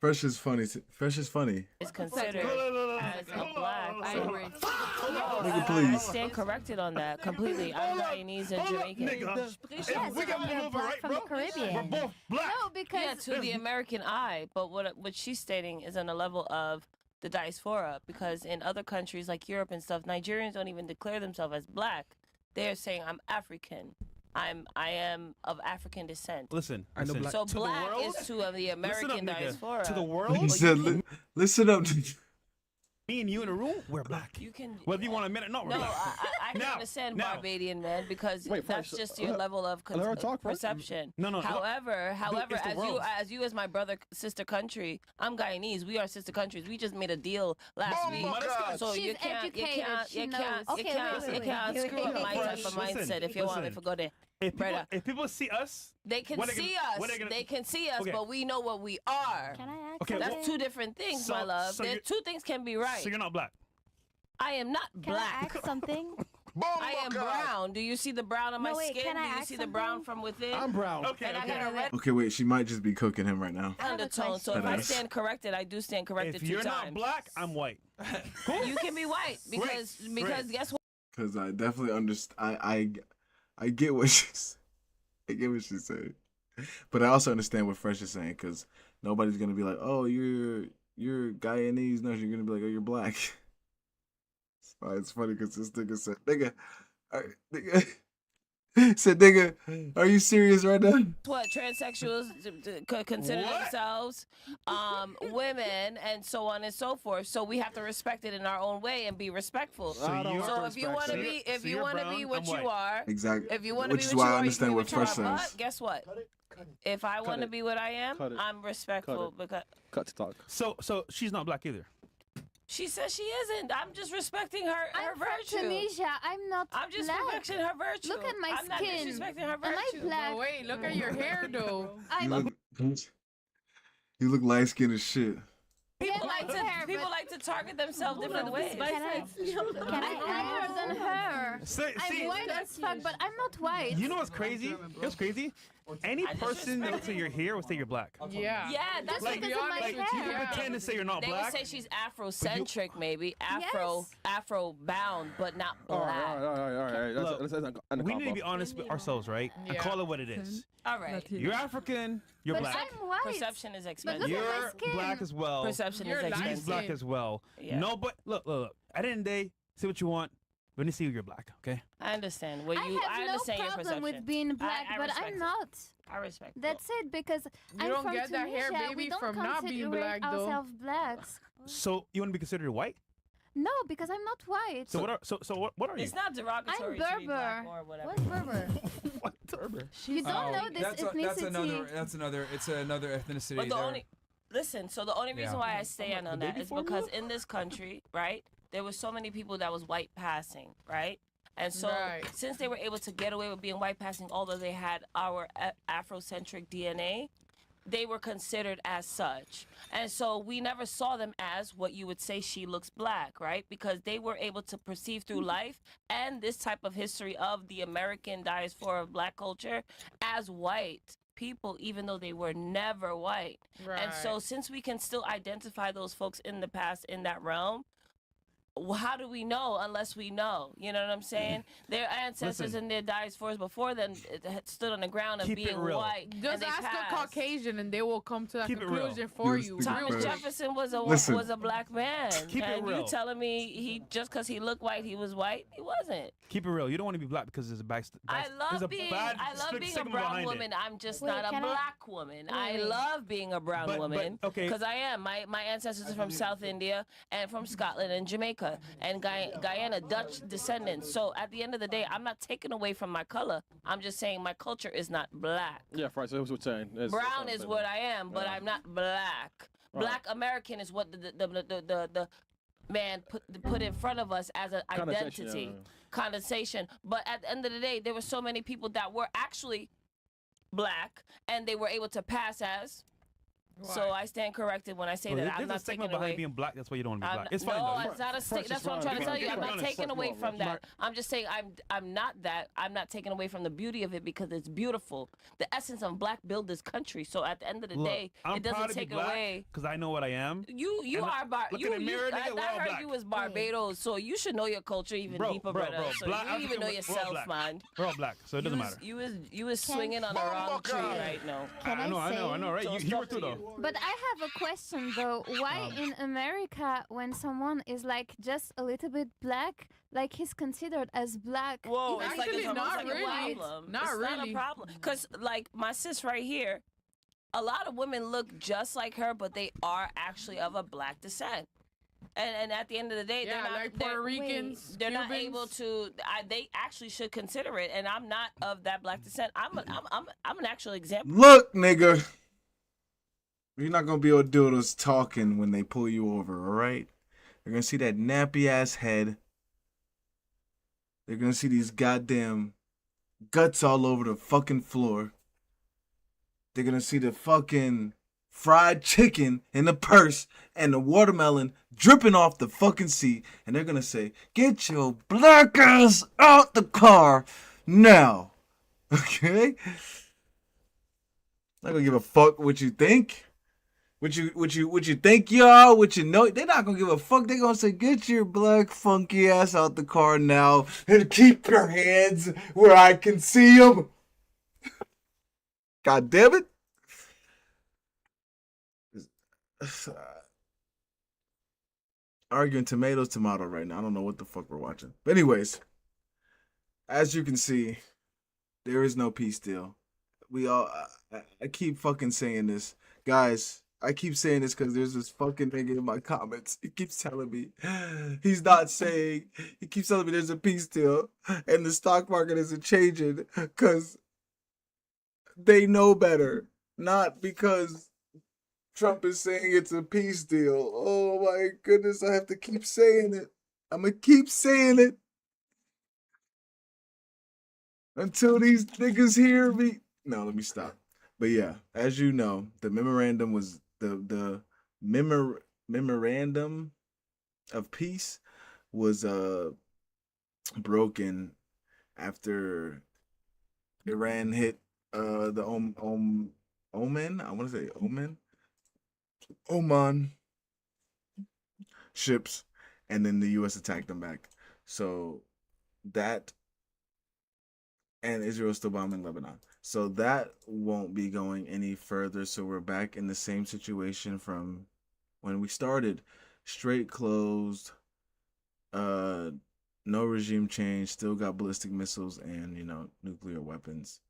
Fresh is funny. Fresh is funny. is considered as a black. I So- agree. Nigga, I please. stand corrected on that completely. I'm Guyanese and Jamaican. Yes, we're black from the Caribbean. Both black. No, because Yeah, to the American eye, but what she's stating is on a level of the diaspora, because in other countries like Europe and stuff, Nigerians don't even declare themselves as black. They're saying I'm African. I am of African descent. Listen, I know listen. black- So To the black world? is to the American Listen up, nigga. diaspora. To the world? He said, "Listen up." Me and you in a room, we're black. You can. Whether you want to admit it or not, we're No, black. I can Now, understand now. Barbadian man because Wait, that's Fresh, just your level of let her talk first. perception. No. However, it's the world. as you as my brother sister country, I'm Guyanese. We are sister countries. We just made a deal last week. So She's you can't educated. She knows. you can't screw up my type of mindset if you want me to go there. If people see us, They can what they see gonna- us. what they gonna- They can see us, Okay. but we know what we are. Can I ask Okay, That's something? two different things, So- my love. so There you- two things can be right. so you're not black. I am not Can I black. ask something? I am brown. Do you see the brown on my No, wait, skin? can I Do you ask see the brown something? from within? I'm brown. Okay, And I okay. got a red Okay, wait. She might just be cooking him right now. undertone. So if That I is. stand corrected, I do stand corrected If two you're times. not black, I'm white. Cool. You can be white because Great. guess what? Because I definitely understand. I get what she's. I get what she's saying, but I also understand what Fresh is saying. Because nobody's gonna be like, "Oh, you're Guyanese." No, you're gonna be like, "Oh, you're black." It's funny because this nigga said, "Nigga, nigga." Said, nigga, are you serious right now? What transsexuals consider themselves, women, and so on and so forth. So we have to respect it in our own way and be respectful. So if you want to be, if you want to be what you are, Exactly. if you want to be Which what is you why I are, you understand can be what you are. Fresh But says. guess what? If I want to be what I am, I'm respectful because Cut to talk. So she's not black either. she says she isn't. I'm just respecting her I'm virtue. from Tunisia. I'm not I'm just black. respecting her virtue. Look at my I'm not skin. disrespecting her Am I virtue. black? But wait, look at your hair though. You look light skinned as shit. People like to target themselves different ways. Can I lighter than her? I'm white as fuck, but I'm not white. You know what's crazy? You know what's crazy? Any person that looks at your hair will say you're black. Yeah. Yeah, that's like, because of my like, hair. you can pretend to say you're not They black. would say she's Afrocentric, maybe Afro bound, but not black. All right. That's We need to be honest with ourselves, right? And call it what it is. All right. You're African. You're But black. I'm white. Perception is expensive. But look at my You're skin. black as well. Perception is He's expensive. black as well. Yeah. No, but look. At the end of the day, say what you want. Let me see you're black, okay? I understand. Well, I you, have understand no your problem perception. with being black, I but respect I'm it. not. I respect it. That's it, because I'm don't from get that hair, Tunisia. baby, We don't from not being consider black, though. ourselves blacks. So you want to be considered white? No, because I'm not white. So what are you? It's not derogatory I'm to be black Berber. or whatever. What's Berber? Berber? You don't know this ethnicity. It's another ethnicity. But the there. only listen, so the only reason Yeah. why I stand on that is because in this country, right, there was so many people that was white passing, right? And so since they were able to get away with being white passing, although they had our Afrocentric DNA, they were considered as such. And so we never saw them as what you would say she looks black, right? Because they were able to perceive through life and this type of history of the American diaspora of black culture as white people, even though they were never white. And so since we can still identify those folks in the past in that realm, how do we know unless we know? You know what I'm saying? Their ancestors and their diasporas before them had stood on the ground of being white. Just and they ask passed. a Caucasian and they will come to that Keep it real. conclusion for you. Thomas Jefferson was a Listen. black man. Keep it and real. you telling me he just because he looked white he was white? He wasn't. Keep it real. You don't want to be black because there's a I there's love being a stigma brown behind woman. it. I'm just not a black woman. I Wait. love being a brown But- woman okay. because I am. My ancestors are from South India and from Scotland and Jamaica and Guyana, Dutch descendants. So at the end of the day, I'm not taking away from my color. I'm just saying my culture is not black. Yeah, right. So that's what you're saying. Brown is what I am, but I'm not black. Right. Black American is what the man put in front of us as an Connotation, identity, yeah. condensation. But at the end of the day, there were so many people that were actually black and they were able to pass as. So I stand corrected when I say that. I'm There's not a stigma taking behind away. being black. That's why you don't want to be I'm black. not- It's fine no, though. it's not a stick. That's what I'm trying to tell you. I'm not taking away from that. I'm just saying I'm not that. I'm not taking away from the beauty of it because it's beautiful. The essence of black build this country. So at the end of the day, I'm it proud doesn't to be take black away. because I know what I am. You And are look in the mirror, nigga, we're I all heard black. you was Barbados, so you should know your culture even deeper, brother. So Black you even African, know we're all yourself, black. man. We're all black, so it doesn't matter. You was swinging on the wrong tree right now. Ah, I know, right? So You it's were up too to though. you. But I have a question though. Why in America, when someone is like just a little bit black, like he's considered as black? Whoa, it's like Actually, it's almost not like really. a problem. Not it's not really. a problem. Because, like, my sis right here, a lot of women look just like her, but they are actually of a black descent. And at the end of the day, Yeah, they're not like Puerto Ricans, They're not Cubans. able to. They actually should consider it. And I'm not of that black descent. I'm an actual example. Look, nigga. You're not gonna be able to do this talking when they pull you over, alright? They're gonna see that nappy ass head. They're gonna see these goddamn guts all over the fucking floor. They're gonna see the fucking fried chicken in the purse and the watermelon dripping off the fucking seat. And they're gonna say, "Get your black ass out the car now." Okay? Not gonna give a fuck what you think. What you think you are, what you know. They're not gonna give a fuck. They're gonna say, "Get your black funky ass out the car now and keep your hands where I can see them." God damn it. Arguing tomato right now. I don't know what the fuck we're watching. But anyways, as you can see, There is no peace deal. I keep fucking saying this. Guys, I keep saying this because there's this fucking nigga in my comments. He keeps telling me he's not saying. He keeps telling me there's a peace deal and the stock market isn't changing because they know better, not because Trump is saying it's a peace deal. Oh my goodness, I have to keep saying it. I'm gonna keep saying it until these niggas hear me. No, let me stop. But yeah, as you know, the memorandum was the memorandum of peace was broken after Iran hit the Oman. I want to say Oman ships, and then the U.S. attacked them back. So that, and Israel still bombing Lebanon. So that won't be going any further. So we're back in the same situation from when we started. Straight closed, no regime change, still got ballistic missiles and, nuclear weapons.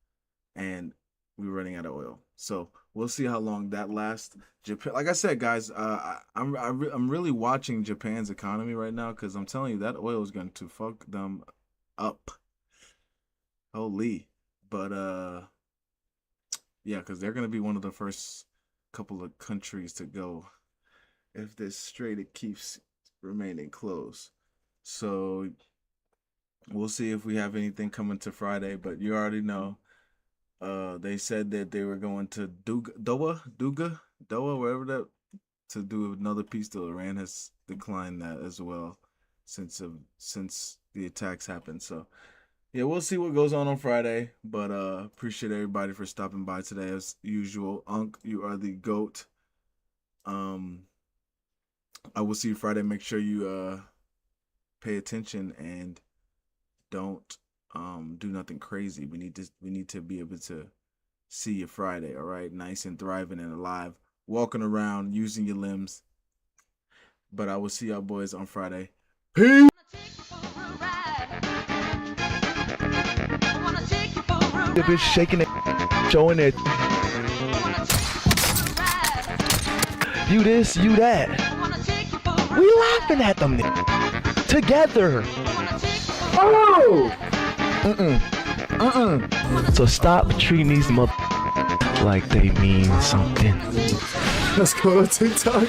And we're running out of oil. So we'll see how long that lasts. Japan, like I said, guys, I'm really watching Japan's economy right now because I'm telling you that oil is going to fuck them up. Holy. But yeah, because they're going to be one of the first couple of countries to go if this strait keeps remaining closed. So we'll see if we have anything coming to Friday, but you already know. They said that they were going to Doha, wherever that, to do another peace deal. Iran has declined that as well since the attacks happened. So yeah, we'll see what goes on Friday. But appreciate everybody for stopping by today as usual. Unc, you are the GOAT. I will see you Friday. Make sure you pay attention and don't do nothing crazy. We need to be able to see you Friday, all right? Nice and thriving and alive, walking around, using your limbs. But I will see y'all boys on Friday. Peace. The bitch shaking it, showing it. You this, you that. We laughing at them together. Oh! So stop treating these mother like they mean something. Let's go to TikTok.